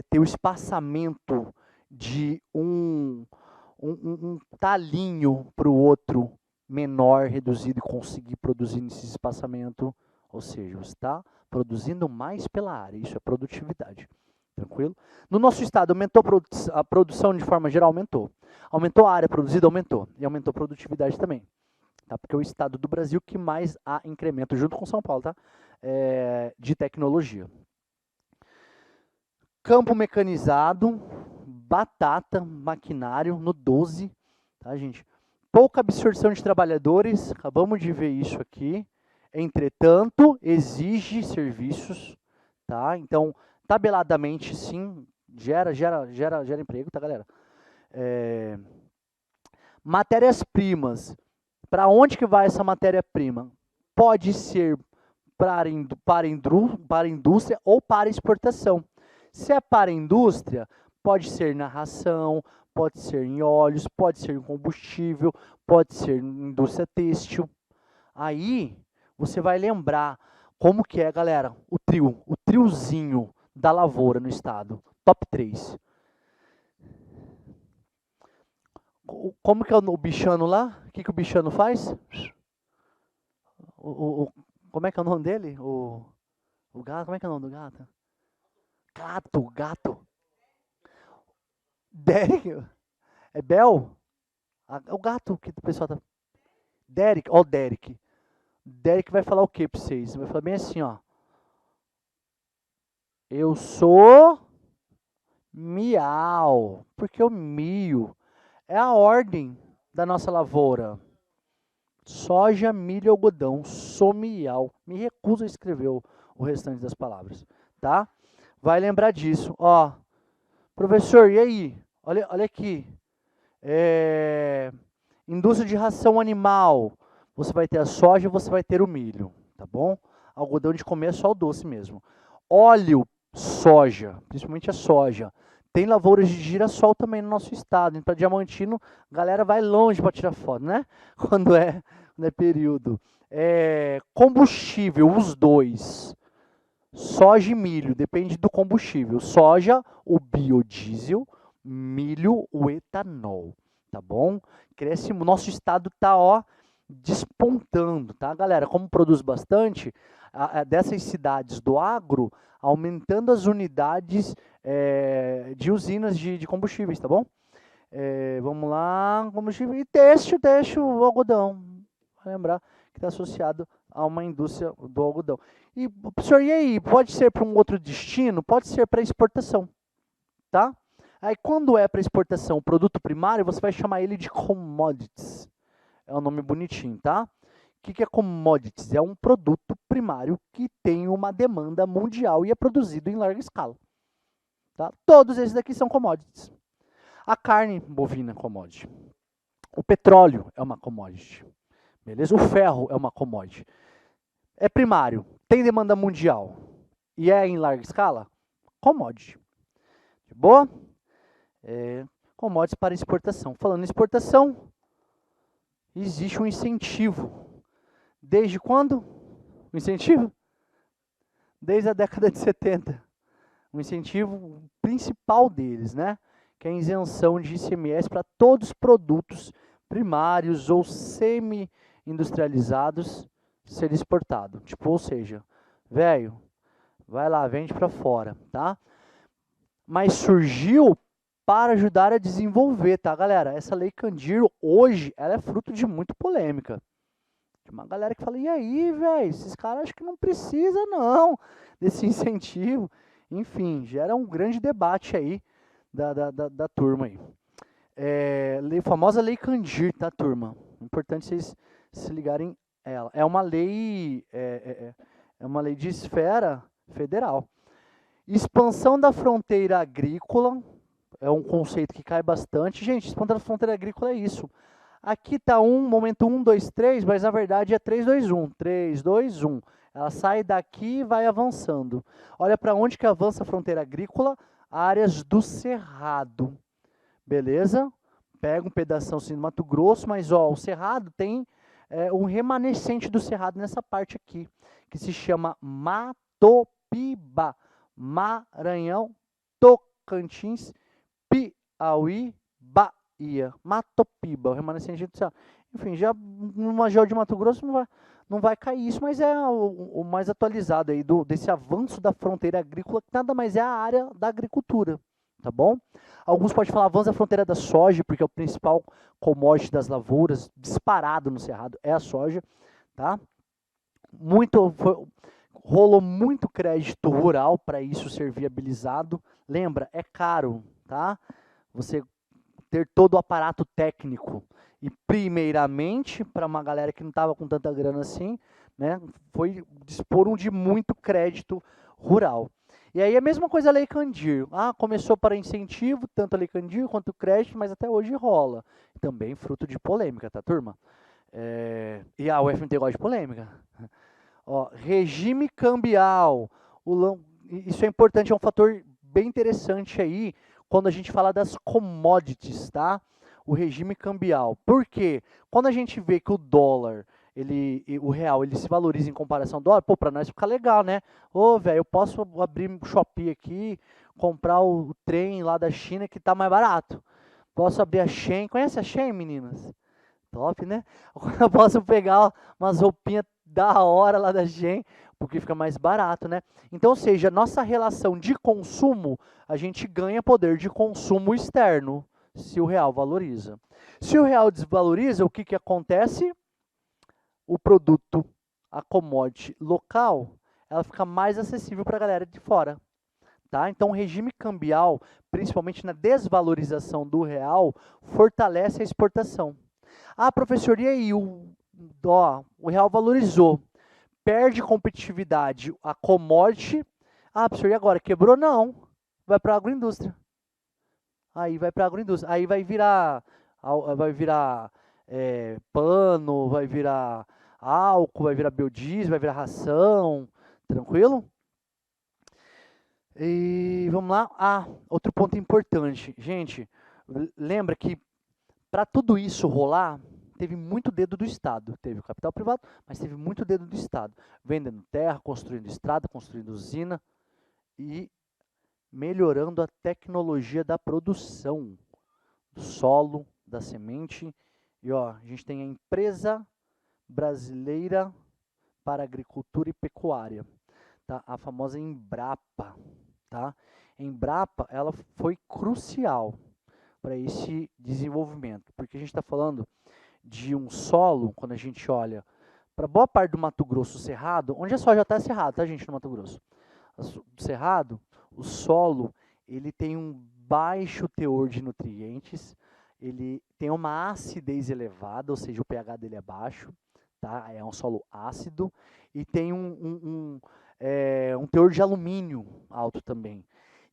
[SPEAKER 1] ter o espaçamento de um talinho para o outro menor, reduzido, e conseguir produzir nesse espaçamento, ou seja, você está produzindo mais pela área, isso é produtividade. Tranquilo? No nosso estado, aumentou a produção de forma geral? Aumentou. Aumentou a área produzida? Aumentou. E aumentou a produtividade também. Tá? Porque é o estado do Brasil que mais há incremento, junto com São Paulo, tá? De tecnologia. Campo mecanizado, batata, maquinário, no 12. Tá, gente? Pouca absorção de trabalhadores, acabamos de ver isso aqui. Entretanto, exige serviços. Tá? Então, tabeladamente, sim, gera emprego, tá, galera? Matérias-primas. Para onde que vai essa matéria-prima? Pode ser para a indústria ou para exportação. Se é para a indústria, pode ser na ração, pode ser em óleos, pode ser em combustível, pode ser em indústria têxtil. Aí, você vai lembrar como que é, galera, o triozinho da lavoura no estado. Top 3. Como que é o bichano lá? O que o bichano faz? Como é que é o nome dele? O gato, como é que é o nome do gato? Gato. Derek? É Bel? O gato que o pessoal tá... Derek, ó o Derek. Derek vai falar o que pra vocês? Vai falar bem assim, ó. Eu sou miau, porque o mio é a ordem da nossa lavoura. Soja, milho, algodão, sou miau. Me recuso a escrever o restante das palavras, tá? Vai lembrar disso. Ó, professor, e aí? Olha aqui. Indústria de ração animal. Você vai ter a soja, você vai ter o milho, tá bom? Algodão de comer é só o doce mesmo. Óleo, soja, principalmente a soja. Tem lavouras de girassol também no nosso estado. Para Diamantino, a galera vai longe para tirar foto, né? Quando é período. Combustível, os dois. Soja e milho, depende do combustível. Soja, o biodiesel, milho, o etanol, tá bom? Cresce, o nosso estado tá, ó, despontando, tá, galera? Como produz bastante, dessas cidades do agro, aumentando as unidades de usinas de combustíveis, tá bom? Vamos lá, combustível e têxtil, o algodão. Vai lembrar que está associado a uma indústria do algodão. E, professor, e aí? Pode ser para um outro destino? Pode ser para exportação, tá? Aí, quando é para exportação, o produto primário, você vai chamar ele de commodities. É um nome bonitinho, tá? O que é commodities? É um produto primário que tem uma demanda mundial e é produzido em larga escala. Tá? Todos esses daqui são commodities. A carne bovina é commodity. O petróleo é uma commodity. Beleza? O ferro é uma commodity. É primário, tem demanda mundial e é em larga escala? Commodity. De boa? Commodities para exportação. Falando em exportação, existe um incentivo. Desde quando? O incentivo? Desde a década de 70. O incentivo principal deles, né? Que é a isenção de ICMS para todos os produtos primários ou semi-industrializados ser exportado. Tipo, ou seja, velho, vai lá, vende para fora, tá? Mas surgiu para ajudar a desenvolver, tá, galera? Essa lei Candir, hoje, ela é fruto de muita polêmica. Tem uma galera que fala, e aí, velho, esses caras acham que não precisa, não, desse incentivo. Enfim, gera um grande debate aí da turma aí. Famosa lei Candir, tá, turma? Importante vocês se ligarem ela. É uma lei de esfera federal. Expansão da fronteira agrícola é um conceito que cai bastante. Gente, expansão da fronteira agrícola é isso. Aqui está momento 1, 2, 3, mas na verdade é 3, 2, 1. 3, 2, 1. Ela sai daqui e vai avançando. Olha para onde que avança a fronteira agrícola? Áreas do Cerrado. Beleza? Pega um pedação assim do Mato Grosso, mas ó, o Cerrado tem um remanescente do Cerrado nessa parte aqui, que se chama Matopiba. Maranhão, Tocantins, Piauí, Bahia. Matopiba, o remanescente do Cerrado. Enfim, já no Major de Mato Grosso não vai cair isso, mas é o mais atualizado aí desse avanço da fronteira agrícola, que nada mais é a área da agricultura, tá bom? Alguns podem falar avanço da fronteira da soja, porque é o principal commodity das lavouras, disparado no Cerrado, é a soja, tá? Rolou muito crédito rural para isso ser viabilizado. Lembra, é caro, tá? Você ter todo o aparato técnico. E primeiramente, para uma galera que não estava com tanta grana assim, né, disporam de muito crédito rural. E aí a mesma coisa a Lei Candir. Começou para incentivo, tanto a Lei Candir quanto o crédito, mas até hoje rola. Também fruto de polêmica, tá, turma? E a UFMT gosta de polêmica. Ó, regime cambial. Isso é importante, é um fator bem interessante aí, quando a gente fala das commodities, tá? O regime cambial. Por quê? Quando a gente vê que o dólar, o real, ele se valoriza em comparação ao dólar, pô, para nós fica legal, né? Ô, velho, eu posso abrir um Shopee aqui, comprar o trem lá da China que tá mais barato. Posso abrir a Shein. Conhece a Shein, meninas? Top, né? Eu posso pegar umas roupinhas da hora lá da Shein, porque fica mais barato, né? Então, ou seja, nossa relação de consumo, a gente ganha poder de consumo externo, se o real valoriza. Se o real desvaloriza, o que acontece? O produto, a commodity local, ela fica mais acessível para a galera de fora. Tá? Então, o regime cambial, principalmente na desvalorização do real, fortalece a exportação. Professor, e aí? O real valorizou. Perde competitividade a commodity. Professor, e agora? Quebrou? Não. Vai para a agroindústria. Aí vai para a agroindústria. Aí vai virar pano, vai virar álcool, vai virar biodiesel, vai virar ração. Tranquilo? E vamos lá. Outro ponto importante. Gente, lembra que para tudo isso rolar, teve muito dedo do Estado. Teve o capital privado, mas teve muito dedo do Estado. Vendendo terra, construindo estrada, construindo usina e melhorando a tecnologia da produção do solo, da semente. E ó, a gente tem a Empresa Brasileira para Agricultura e Pecuária, tá? A famosa Embrapa, tá? A Embrapa, ela foi crucial para esse desenvolvimento, porque a gente está falando de um solo, quando a gente olha para boa parte do Mato Grosso Cerrado, onde a soja está cerrado, tá, gente, no Mato Grosso? O Cerrado, o solo, ele tem um baixo teor de nutrientes, ele tem uma acidez elevada, ou seja, o pH dele é baixo, tá? É um solo ácido, e tem um teor de alumínio alto também.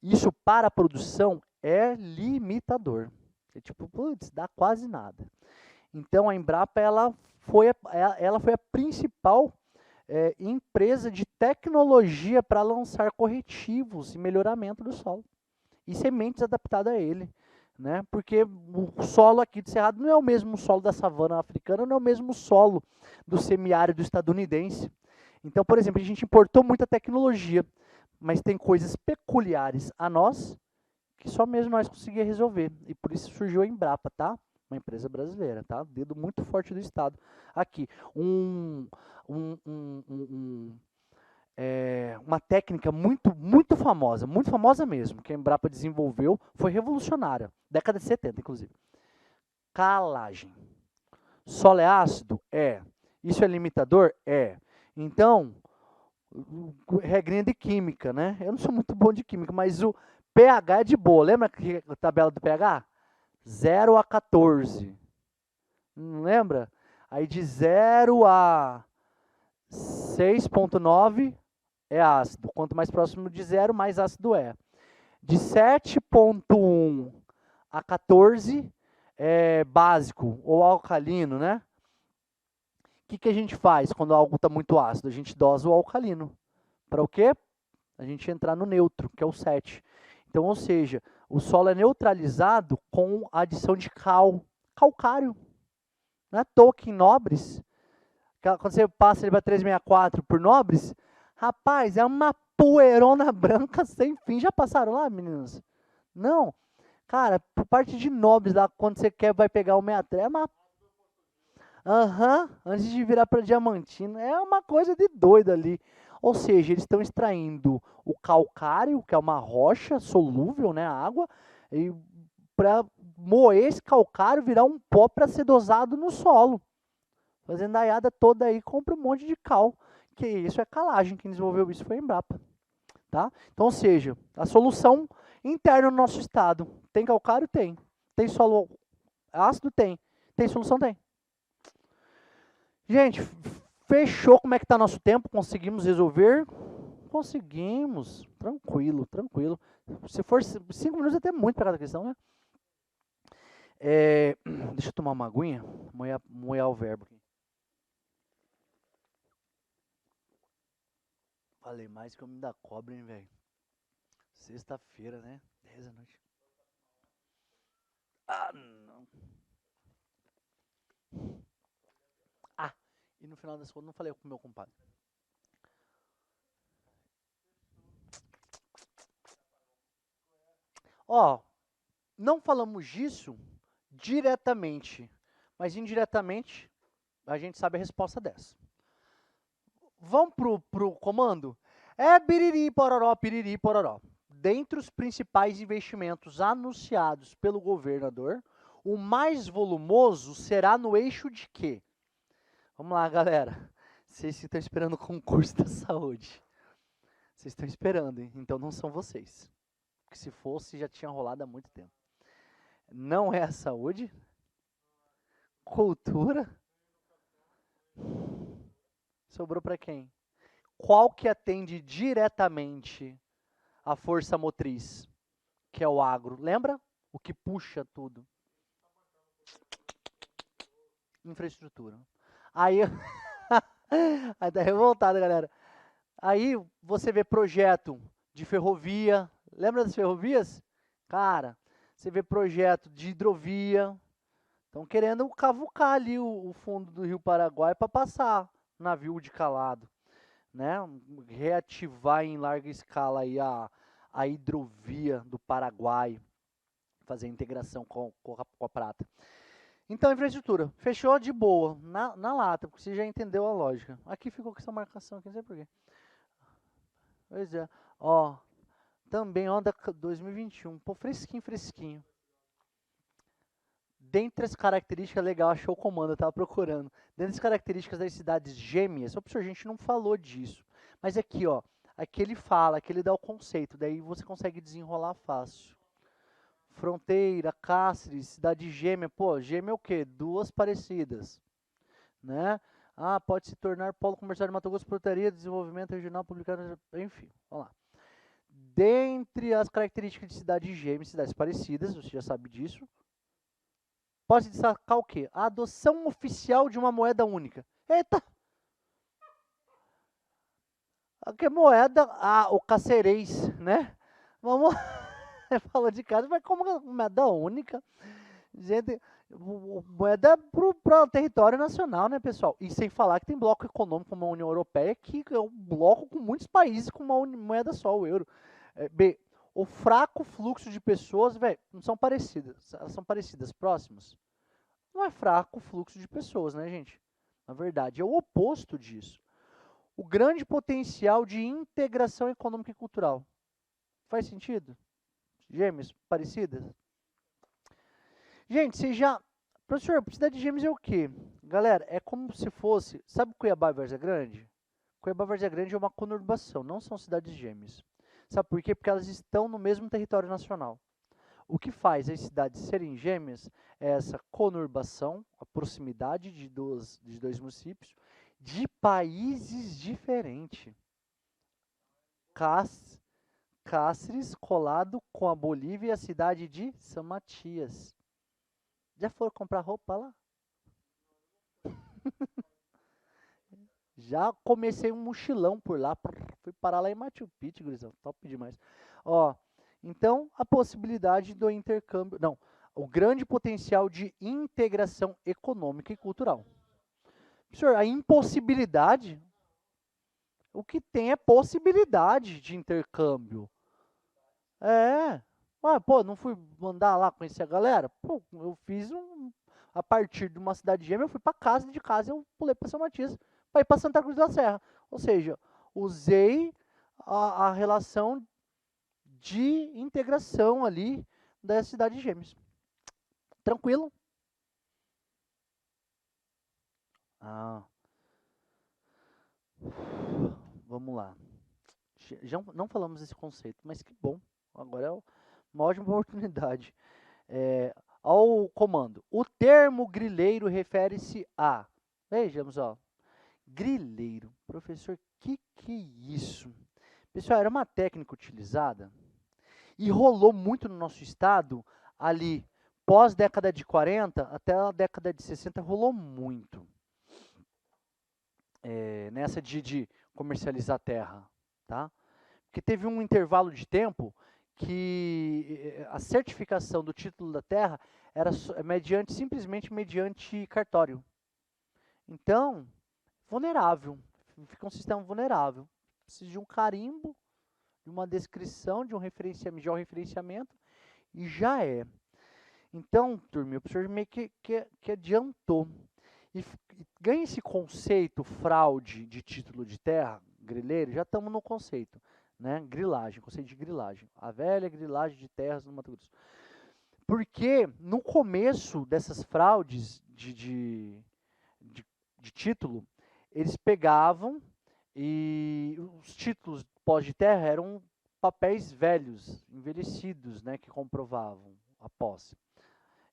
[SPEAKER 1] Isso para a produção é limitador. É tipo, putz, dá quase nada. Então a Embrapa ela foi a principal empresa de tecnologia para lançar corretivos e melhoramento do solo e sementes adaptadas a ele, né? Porque o solo aqui de Cerrado não é o mesmo solo da savana africana, não é o mesmo solo do semiárido estadunidense. Então, por exemplo, a gente importou muita tecnologia, mas tem coisas peculiares a nós que só mesmo nós conseguimos resolver. E por isso surgiu a Embrapa, tá? Uma empresa brasileira, tá? Dedo muito forte do Estado. Aqui, uma técnica muito famosa mesmo, que a Embrapa desenvolveu, foi revolucionária, década de 70, inclusive. Calagem. Solo é ácido? É. Isso é limitador? É. Então, regrinha de química, né? Eu não sou muito bom de química, mas o pH é de boa. Lembra a tabela do pH? 0 a 14. Não lembra? Aí de 0 a 6,9 é ácido. Quanto mais próximo de 0, mais ácido é. De 7,1 a 14 é básico ou alcalino, né? O que a gente faz quando algo está muito ácido? A gente dosa o alcalino. Para o quê? A gente entrar no neutro, que é o 7. Então, ou seja, o solo é neutralizado com a adição de calcário. Não é à toa que em Nobres, quando você passa ele para 364 por Nobres, rapaz, é uma poeirona branca sem fim. Já passaram lá, meninas? Não. Cara, por parte de Nobres, lá, quando você vai pegar o 63, é uma... antes de virar para Diamantina, é uma coisa de doido ali. Ou seja, eles estão extraindo o calcário, que é uma rocha solúvel, né, a água, e para moer esse calcário, virar um pó para ser dosado no solo. Fazendaiada toda aí compra um monte de cal, que isso é calagem, quem desenvolveu isso foi a Embrapa. Tá? Então, ou seja, a solução interna no nosso estado. Tem calcário? Tem. Tem solo ácido? Tem. Tem solução? Tem. Gente, fechou. Como é que está nosso tempo? Conseguimos resolver? Conseguimos. Tranquilo, tranquilo. Se for 5 minutos, é até muito para cada questão, né? Deixa eu tomar uma aguinha. Moer o verbo aqui. Falei mais que eu me dá cobra, hein, velho? Sexta-feira, né? 10 da noite. Ah, não. Ah, e no final das contas, não falei com o meu compadre. Ó, não falamos disso diretamente, mas indiretamente a gente sabe a resposta dessa. Vamos pro comando? É biriri, pororó, piriri, pororó. Dentre os principais investimentos anunciados pelo governador, o mais volumoso será no eixo de quê? Vamos lá, galera. Vocês estão esperando o concurso da saúde. Vocês estão esperando, hein? Então não são vocês. Porque se fosse, já tinha rolado há muito tempo. Não é a saúde? Cultura? Sobrou para quem? Qual que atende diretamente a força motriz? Que é o agro. Lembra? O que puxa tudo. Infraestrutura. Aí, aí tá revoltado, galera. Aí você vê projeto de ferrovia. Lembra das ferrovias? Cara, você vê projeto de hidrovia. Estão querendo cavucar ali o fundo do Rio Paraguai para passar navio de calado, né? Reativar em larga escala aí a hidrovia do Paraguai, fazer integração com a prata. Então, infraestrutura, fechou de boa, na lata, porque você já entendeu a lógica. Aqui ficou com essa marcação aqui, não sei porquê. Pois é, ó, também onda 2021, pô, fresquinho, fresquinho. Dentre as características, legal, achou o comando, eu estava procurando. Dentre as características das cidades gêmeas, professor, a gente não falou disso. Mas aqui, ó, aqui ele fala, aqui ele dá o conceito, daí você consegue desenrolar fácil. Fronteira, Cáceres, cidade gêmea, pô, gêmea é o quê? Duas parecidas, né? Ah, pode se tornar polo comercial de Mato Grosso, portaria, desenvolvimento regional, publicado, enfim, vamos lá. dentre as características de cidades gêmeas, cidades parecidas, você já sabe disso, pode destacar o quê? A adoção oficial de uma moeda única. Eita! Que moeda? Ah, o cacerês, né? Vamos, falou de casa, mas como moeda única? Gente, moeda para o território nacional, né, pessoal? E sem falar que tem bloco econômico como a União Europeia, que é um bloco com muitos países com uma moeda só, o euro. B, o fraco fluxo de pessoas, velho, não são parecidas, elas são parecidas, próximas. Não é fraco o fluxo de pessoas, né, gente? Na verdade, é o oposto disso. O grande potencial de integração econômica e cultural. Faz sentido? Gêmeos parecidas? Gente, você já... Professor, cidade de Gêmeos é o quê? Galera, é como se fosse... Sabe Cuiabá e Várzea Grande? Cuiabá e Várzea Grande é uma conurbação, não são cidades gêmeas. Sabe por quê? Porque elas estão no mesmo território nacional. O que faz as cidades serem gêmeas é essa conurbação, a proximidade de dois municípios, de países diferentes. Cáceres colado com a Bolívia e a cidade de São Matias. Já foram comprar roupa lá? Já comecei um mochilão por lá, fui parar lá em Machu Picchu, gurizão, top demais. Ó, então a possibilidade do intercâmbio, não, o grande potencial de integração econômica e cultural. Senhor, a impossibilidade, o que tem é possibilidade de intercâmbio. É. Ah, pô, não fui mandar lá conhecer a galera? Pô, eu fiz a partir de uma cidade gêmea, eu fui para casa, de casa eu pulei para São Matias, para ir para Santa Cruz da Serra. Ou seja, usei a relação de integração ali das cidades gêmeas. Tranquilo? Ah, vamos lá. Já não falamos desse conceito, mas que bom. Agora é uma ótima oportunidade. Ao comando. O termo grileiro refere-se a... Vejamos, ó. Grileiro. Professor, que é isso? Pessoal, era uma técnica utilizada e rolou muito no nosso estado ali pós década de 40 até a década de 60 rolou muito. Nessa de comercializar terra, tá? Porque teve um intervalo de tempo que a certificação do título da terra era simplesmente mediante cartório. Então, vulnerável, fica um sistema vulnerável. Precisa de um carimbo, de uma descrição, de um georreferenciamento, e já é. Então, turma, o professor meio que adiantou. E ganha esse conceito, fraude de título de terra, grileiro, já estamos no conceito, né? Grilagem, conceito de grilagem. A velha grilagem de terras no Mato Grosso. Porque no começo dessas fraudes de título, eles pegavam e os títulos pós de terra eram papéis velhos, envelhecidos, né, que comprovavam a posse.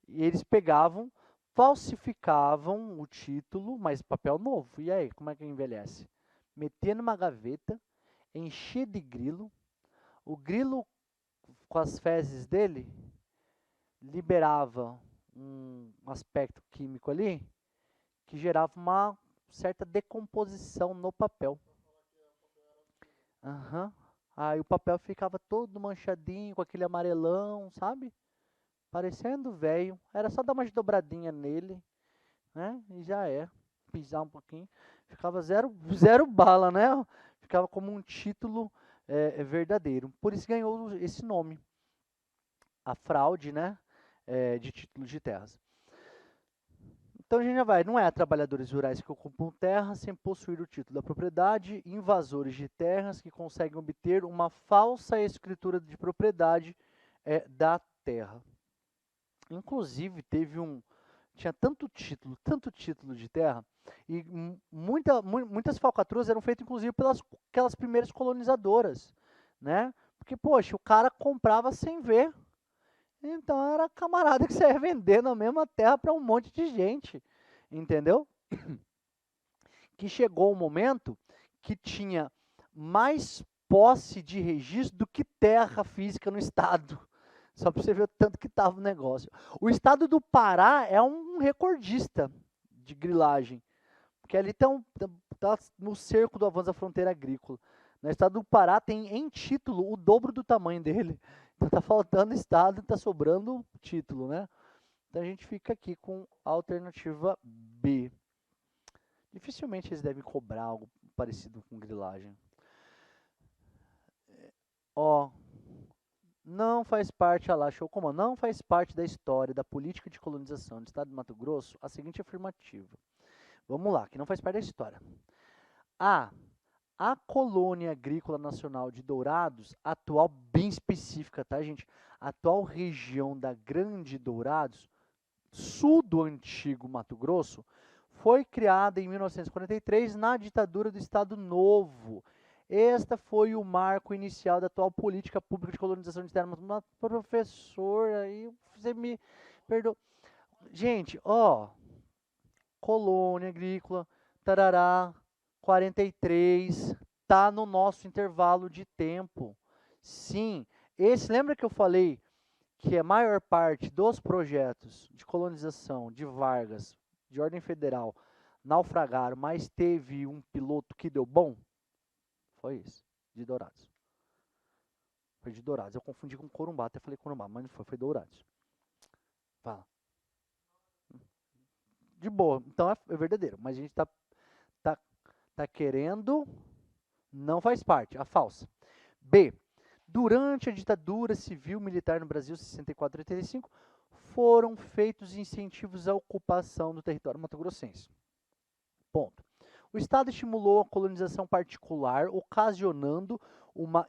[SPEAKER 1] E eles pegavam, falsificavam o título, mas papel novo. E aí, como é que envelhece? Metia numa gaveta, enchia de grilo, o grilo com as fezes dele liberava um aspecto químico ali que gerava uma certa decomposição no papel. Uhum. Aí o papel ficava todo manchadinho, com aquele amarelão, sabe? Parecendo velho. Era só dar uma dobradinha nele, né? E já é. Pisar um pouquinho. Ficava zero bala, né? Ficava como um título verdadeiro. Por isso ganhou esse nome. A fraude, né? De títulos de terras. Então a gente já vai, não é trabalhadores rurais que ocupam terra sem possuir o título da propriedade, invasores de terras que conseguem obter uma falsa escritura de propriedade da terra. Inclusive tinha tanto título de terra, e muitas falcatruas eram feitas inclusive pelas aquelas primeiras colonizadoras, né? Porque, poxa, o cara comprava sem ver. Então era camarada que você ia vender na mesma terra para um monte de gente, entendeu? Que chegou um momento que tinha mais posse de registro do que terra física no estado. Só para você ver o tanto que estava o negócio. O estado do Pará é um recordista de grilagem, porque ali tá no cerco do avanço da fronteira agrícola. No estado do Pará tem em título o dobro do tamanho dele. Então tá faltando estado e tá sobrando título, né? Então a gente fica aqui com a alternativa B. Dificilmente eles devem cobrar algo parecido com grilagem. Ó, não faz parte, lá, show comando, não faz parte da história da política de colonização do estado de Mato Grosso a seguinte afirmativa. Vamos lá, que não faz parte da história. A colônia agrícola nacional de Dourados, atual bem específica, tá, gente? Atual região da Grande Dourados, sul do antigo Mato Grosso, foi criada em 1943 na ditadura do Estado Novo. Esta foi o marco inicial da atual política pública de colonização de terras. Mas, professor, aí você me perdoa. Gente, ó, colônia agrícola, tarará, 43, tá no nosso intervalo de tempo. Sim, lembra que eu falei que a maior parte dos projetos de colonização de Vargas, de ordem federal, naufragaram, mas teve um piloto que deu bom? Foi esse, de Dourados. Foi de Dourados. Eu confundi com Corumbá, até falei Corumbá, mas não foi, foi Dourados. Fala. De boa, então é verdadeiro, mas a gente tá querendo, não faz parte, a falsa. B. Durante a ditadura civil-militar no Brasil, 64 e 85, foram feitos incentivos à ocupação do território mato-grossense. Ponto. O Estado estimulou a colonização particular, ocasionando uma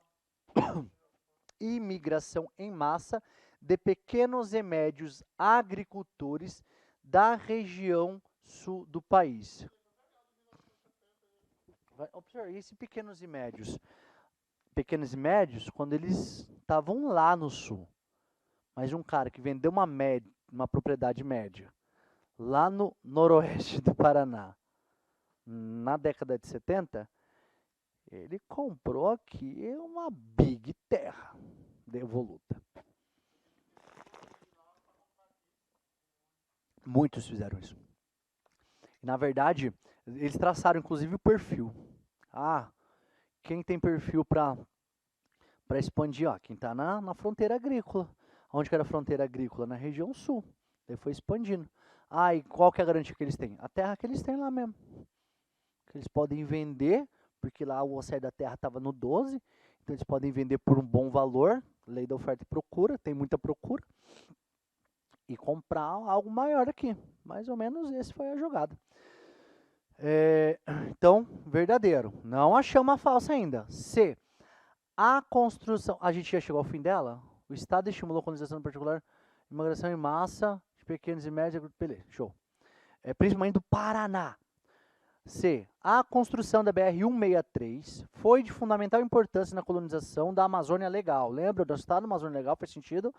[SPEAKER 1] imigração em massa de pequenos e médios agricultores da região sul do país. Observe, esses pequenos e médios. Pequenos e médios, quando eles estavam lá no sul. Mas um cara que vendeu uma propriedade média lá no noroeste do Paraná, na década de 70, ele comprou aqui uma big terra devoluta. Muitos fizeram isso. E, na verdade, eles traçaram inclusive o perfil. Quem tem perfil para expandir? Quem está na fronteira agrícola. Onde que era a fronteira agrícola? Na região sul. Daí foi expandindo. E qual que é a garantia que eles têm? A terra que eles têm lá mesmo. Que eles podem vender, porque lá o OCR da terra estava no 12, então eles podem vender por um bom valor, lei da oferta e procura, tem muita procura, e comprar algo maior aqui. Mais ou menos esse foi a jogada. Então, verdadeiro. Não achamos a falsa ainda. C. A construção... A gente já chegou ao fim dela? O Estado estimulou a colonização particular, imigração em massa de pequenos e médios... Beleza, show. Principalmente do Paraná. C. A construção da BR-163 foi de fundamental importância na colonização da Amazônia Legal. Lembra do Estado da Amazônia Legal? Faz sentido?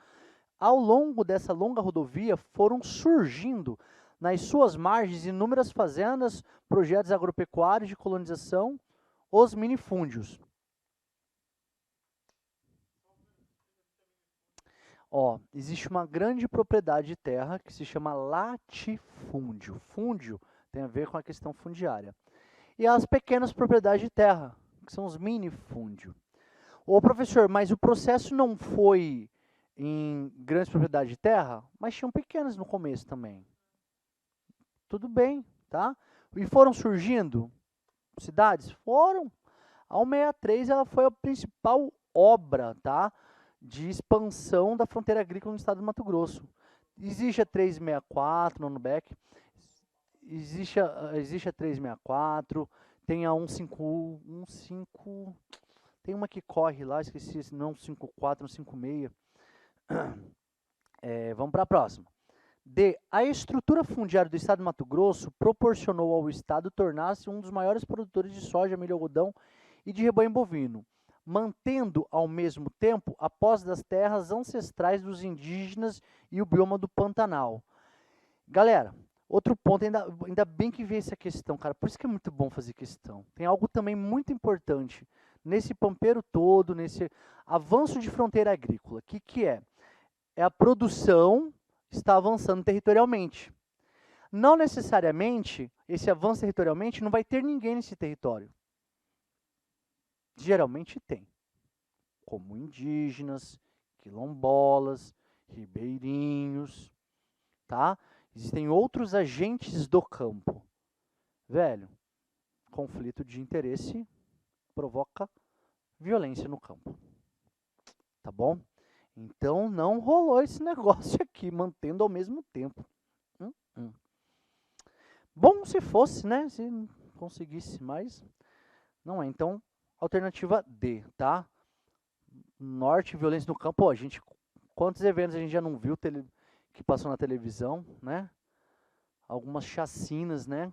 [SPEAKER 1] Ao longo dessa longa rodovia foram surgindo nas suas margens inúmeras fazendas, projetos agropecuários de colonização, os minifúndios. Existe uma grande propriedade de terra que se chama latifúndio. Fúndio tem a ver com a questão fundiária. E as pequenas propriedades de terra, que são os minifúndios. Professor, mas o processo não foi em grandes propriedades de terra? Mas tinham pequenas no começo também. Tudo bem, tá? E foram surgindo cidades? Foram. A 163 ela foi a principal obra, tá, de expansão da fronteira agrícola no estado do Mato Grosso. Existe a 364 no Nubec, existe a 364, tem a 15, tem uma que corre lá, esqueci, não 54, 56. Vamos para a próxima. D. A estrutura fundiária do estado de Mato Grosso proporcionou ao estado tornar-se um dos maiores produtores de soja, milho, algodão e de rebanho bovino, mantendo ao mesmo tempo a posse das terras ancestrais dos indígenas e o bioma do Pantanal. Galera, outro ponto, ainda bem que veio essa questão, cara, por isso que é muito bom fazer questão. Tem algo também muito importante nesse pampeiro todo, nesse avanço de fronteira agrícola, o que é? É a produção está avançando territorialmente. Não necessariamente, esse avanço territorialmente não vai ter ninguém nesse território. Geralmente tem, como indígenas, quilombolas, ribeirinhos, tá? Existem outros agentes do campo. Velho, conflito de interesse provoca violência no campo, tá bom? Então não rolou esse negócio aqui, mantendo ao mesmo tempo. Hum. Bom se fosse, né? Se conseguisse, mas não é. Então, alternativa D, tá? Norte, violência no campo. Pô, quantos eventos a gente já não viu que passou na televisão, né? Algumas chacinas, né?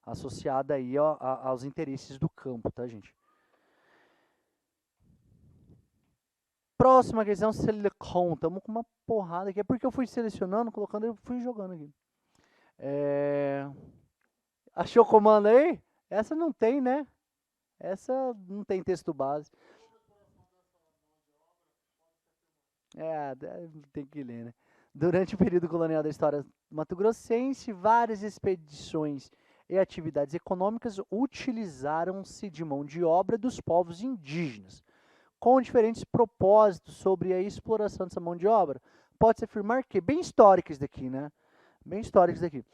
[SPEAKER 1] Associada aí aos interesses do campo, tá, gente? Próxima questão, silicon. Estamos com uma porrada aqui. É porque eu fui selecionando, colocando e fui jogando aqui. Achou o comando aí? Essa não tem, né? Essa não tem texto base. Tem que ler, né? Durante o período colonial da história mato-grossense, várias expedições e atividades econômicas utilizaram-se de mão de obra dos povos indígenas, com diferentes propósitos sobre a exploração dessa mão de obra. Pode-se afirmar que, bem histórico isso daqui, né? Bem histórico isso daqui.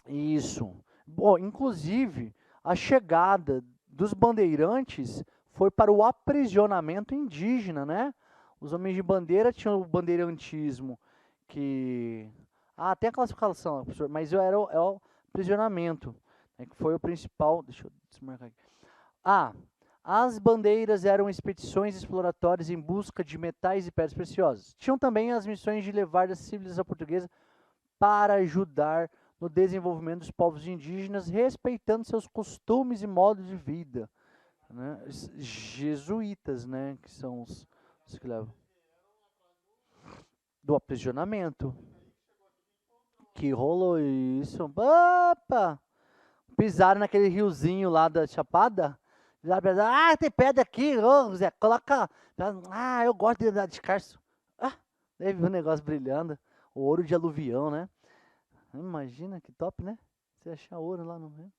[SPEAKER 1] Isso. Bom, inclusive, a chegada dos bandeirantes foi para o aprisionamento indígena, né? Os homens de bandeira tinham o bandeirantismo, que... tem a classificação, professor, mas é o aprisionamento, né, que foi o principal... Deixa eu desmarcar aqui. As bandeiras eram expedições exploratórias em busca de metais e pedras preciosas. Tinham também as missões de levar a civilização portuguesa para ajudar no desenvolvimento dos povos indígenas, respeitando seus costumes e modos de vida. Né? Jesuítas, né, que são os que levam. Do aprisionamento. Que rolou isso. Opa! Pisaram naquele riozinho lá da Chapada. Tem pedra aqui, ô Zé, coloca. Eu gosto de andar descalço. Daí viu o negócio brilhando. O ouro de aluvião, né? Imagina que top, né? Você achar ouro lá no rio.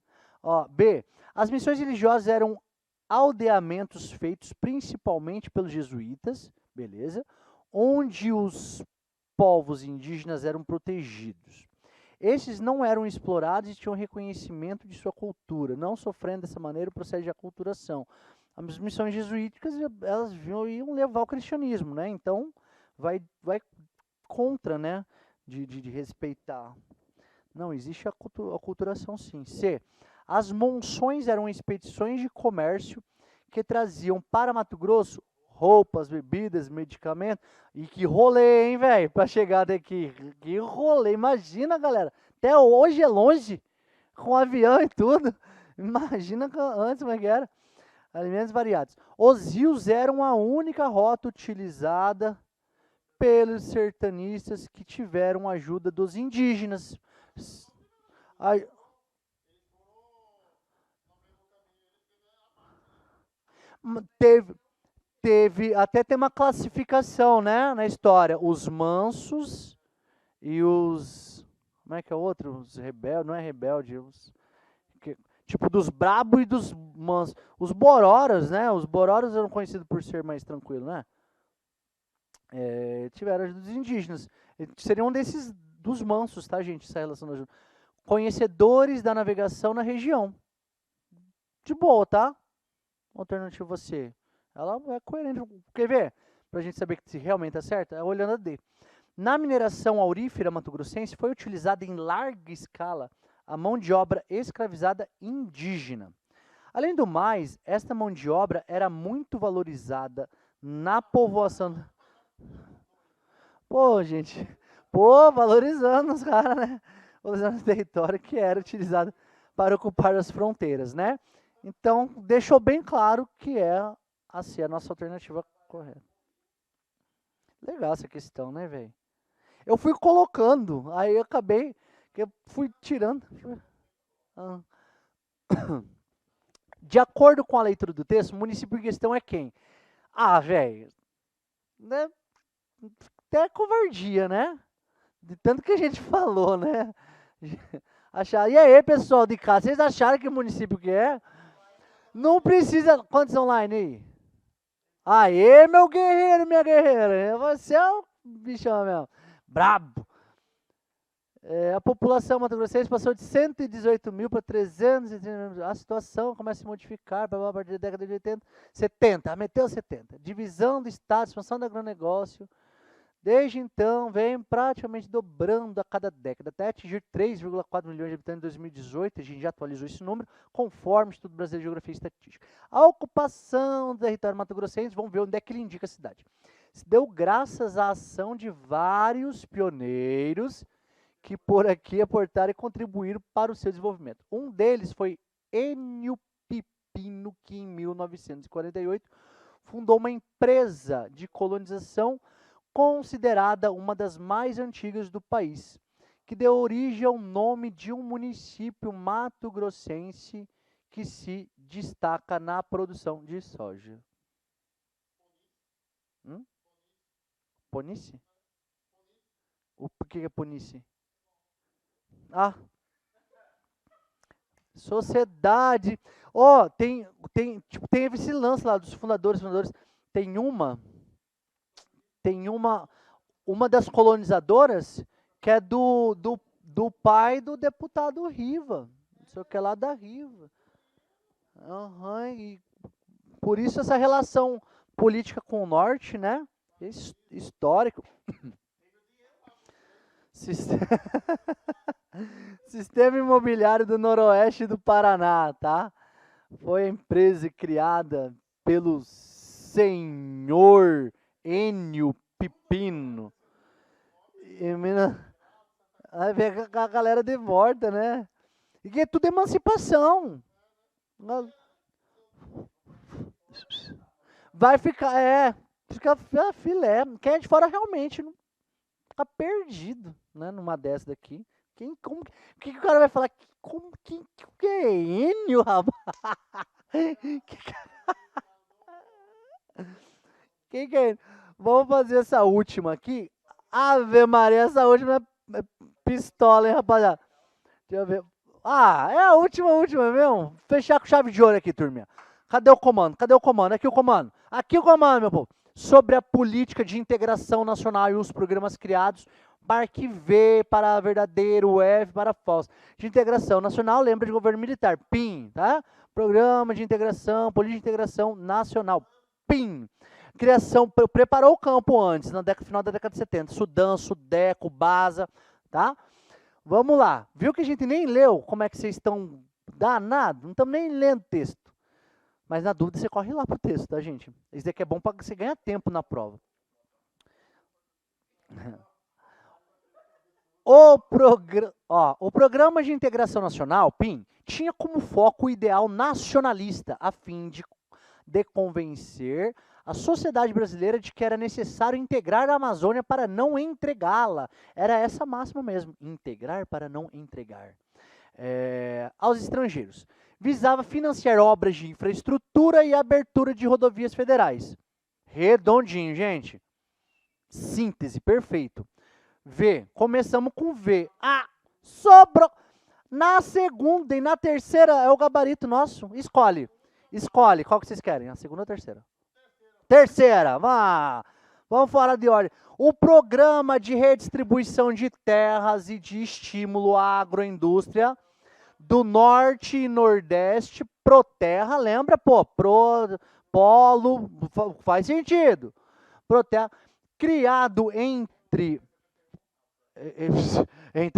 [SPEAKER 1] B. As missões religiosas eram aldeamentos feitos principalmente pelos jesuítas, beleza? Onde os povos indígenas eram protegidos. Esses não eram explorados e tinham reconhecimento de sua cultura, não sofrendo dessa maneira o processo de aculturação. As missões jesuíticas, elas iam levar o cristianismo, né? Então, vai contra, né? De respeitar. Não, existe a aculturação sim. C. As monções eram expedições de comércio que traziam para Mato Grosso roupas, bebidas, medicamentos. E que rolê, hein, velho, para chegar daqui. Que rolê, imagina, galera. Até hoje é longe, com avião e tudo. Imagina antes como é que era. Alimentos variados. Os rios eram a única rota utilizada pelos sertanistas que tiveram ajuda dos indígenas. Até tem uma classificação, né, na história. Os mansos e os... Como é que é o outro? Os rebeldes, não é rebelde, tipo dos brabos e dos mansos. Os bororas, né? Os bororas eram conhecidos por ser mais tranquilos, né? Tiveram ajuda dos indígenas. Seriam desses, dos mansos, tá, gente? Essa relação da ajuda. Conhecedores da navegação na região. De boa, tá? Alternativa C. Ela é coerente. Quer ver? Pra gente saber que se realmente é certo, é olhando a D. Na mineração aurífera mato-grossense foi utilizada em larga escala a mão de obra escravizada indígena. Além do mais, esta mão de obra era muito valorizada na povoação. Pô, gente, valorizando os caras, né? Valorizando o território que era utilizado para ocupar as fronteiras, né? Então, deixou bem claro que é a nossa alternativa correta. Legal essa questão, né, velho? Eu fui colocando, aí eu acabei, que eu fui tirando. De acordo com a leitura do texto, o município em questão é quem? Ah, velho, né? Até covardia, né? De tanto que a gente falou, né? Achar. E aí, pessoal de casa, vocês acharam que município que é? Não precisa. Quantos online aí? Aê, meu guerreiro, minha guerreira. Você é um bichão mesmo. Brabo. A população mato-grossense passou de 118 mil para 330 mil. A situação começa a se modificar a partir da década de 80, 70. Meteu 70. Divisão do Estado, expansão do agronegócio. Desde então, vem praticamente dobrando a cada década, até atingir 3,4 milhões de habitantes em 2018, a gente já atualizou esse número, conforme o Instituto Brasileiro de Geografia e Estatística. A ocupação do território mato-grossense, vamos ver onde é que ele indica a cidade. Se deu graças à ação de vários pioneiros que por aqui aportaram e contribuíram para o seu desenvolvimento. Um deles foi Enio Pipino, que em 1948 fundou uma empresa de colonização considerada uma das mais antigas do país, que deu origem ao nome de um município mato-grossense que se destaca na produção de soja. Ponice? O que é Ponice? Ah, sociedade. Ó, tem esse lance lá dos fundadores. Tem uma das colonizadoras que é do pai do deputado Riva. Não sei o que é lá da Riva. E por isso essa relação política com o norte, né? Histórico. Sistema Imobiliário do Noroeste do Paraná, tá? Foi a empresa criada pelo senhor Enio Pipino. Aí vem a galera de volta, né? E que é tudo emancipação. Vai ficar, fica filé. Quem é de fora realmente não fica perdido, né? Numa dessa daqui. O que o cara vai falar? Que é Enio, rapaz? Quem que é? Vamos fazer essa última aqui. Ave Maria, essa última é pistola, hein, rapaziada? Deixa eu ver. Ah, é a última mesmo? Fechar com chave de ouro aqui, turminha. Cadê o comando? Aqui o comando. Aqui o comando, meu povo. Sobre a política de integração nacional e os programas criados. Marque V para verdadeiro, F para falso. De integração nacional, lembra de governo militar. PIN, tá? Programa de integração, política de integração nacional. PIN. Criação, preparou o campo antes, final da década de 70. Sudã, Sudeco, Baza, tá? Vamos lá. Viu que a gente nem leu como é que vocês estão danados? Não estamos nem lendo texto. Mas na dúvida você corre lá pro texto, tá, gente? Isso daqui é bom para você ganhar tempo na prova. O Programa de Integração Nacional, PIN, tinha como foco o ideal nacionalista, a fim de convencer a sociedade brasileira de que era necessário integrar a Amazônia para não entregá-la. Era essa máxima mesmo, integrar para não entregar aos estrangeiros. Visava financiar obras de infraestrutura e abertura de rodovias federais. Redondinho, gente. Síntese, perfeito. V, começamos com V. Sobrou. Na segunda e na terceira é o gabarito nosso. Escolhe, qual que vocês querem? A segunda ou a terceira? Terceira, vamos fora de ordem. O programa de redistribuição de terras e de estímulo à agroindústria do Norte e Nordeste, Proterra, lembra? Polo, faz sentido. Proterra, criado entre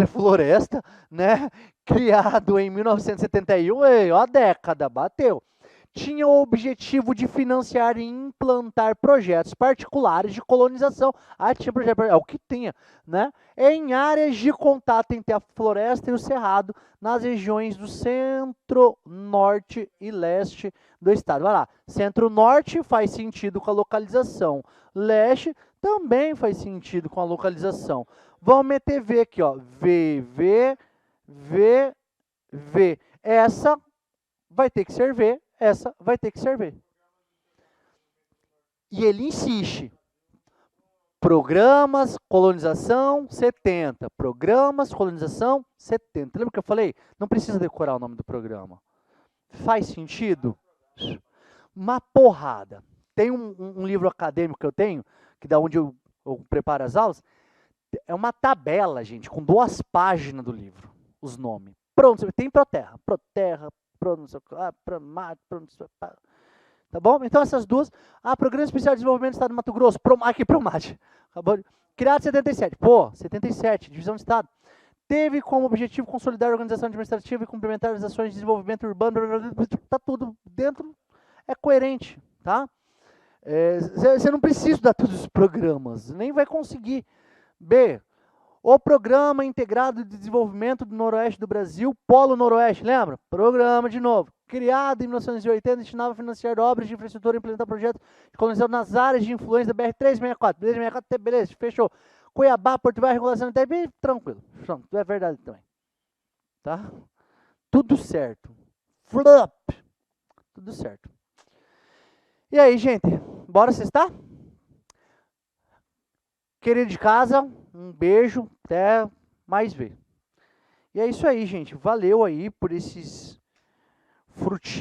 [SPEAKER 1] floresta, né? Criado em 1971, ó a década, bateu. Tinha o objetivo de financiar e implantar projetos particulares de colonização. Tinha projeto, é o que tinha, né? Em áreas de contato entre a floresta e o cerrado, nas regiões do centro, norte e leste do estado. Vai lá, centro-norte faz sentido com a localização. Leste também faz sentido com a localização. Vamos meter V aqui, ó. V. Essa vai ter que ser V. essa vai ter que servir. E ele insiste. Programas, colonização, 70. Programas, colonização, 70. Lembra que eu falei? Não precisa decorar o nome do programa. Faz sentido? Uma porrada. Tem um livro acadêmico que eu tenho, que da onde eu preparo as aulas, é uma tabela, gente, com 2 páginas do livro, os nomes. Pronto, tem Proterra, tá bom? Então essas duas. Programa Especial de Desenvolvimento do Estado do Mato Grosso, aqui, Promate. Criado em 77. Pô, 77, Divisão do Estado. Teve como objetivo consolidar a organização administrativa e complementar as ações de desenvolvimento urbano. Tá tudo dentro, é coerente, tá? Você não precisa estudar todos os programas, nem vai conseguir. B, o Programa Integrado de Desenvolvimento do Noroeste do Brasil, Polo Noroeste, lembra? Programa de novo. Criado em 1980, destinava a financiar obras de infraestrutura e implementar projetos de colonização nas áreas de influência da BR-364. BR-364, beleza, fechou. Cuiabá, Porto Velho, regulação até bem tranquilo. É verdade também. Tá? Tudo certo. Flop. Tudo certo. E aí, gente? Bora cestar? Querido de casa, um beijo, até mais ver. E é isso aí, gente. Valeu aí por esses frutíferos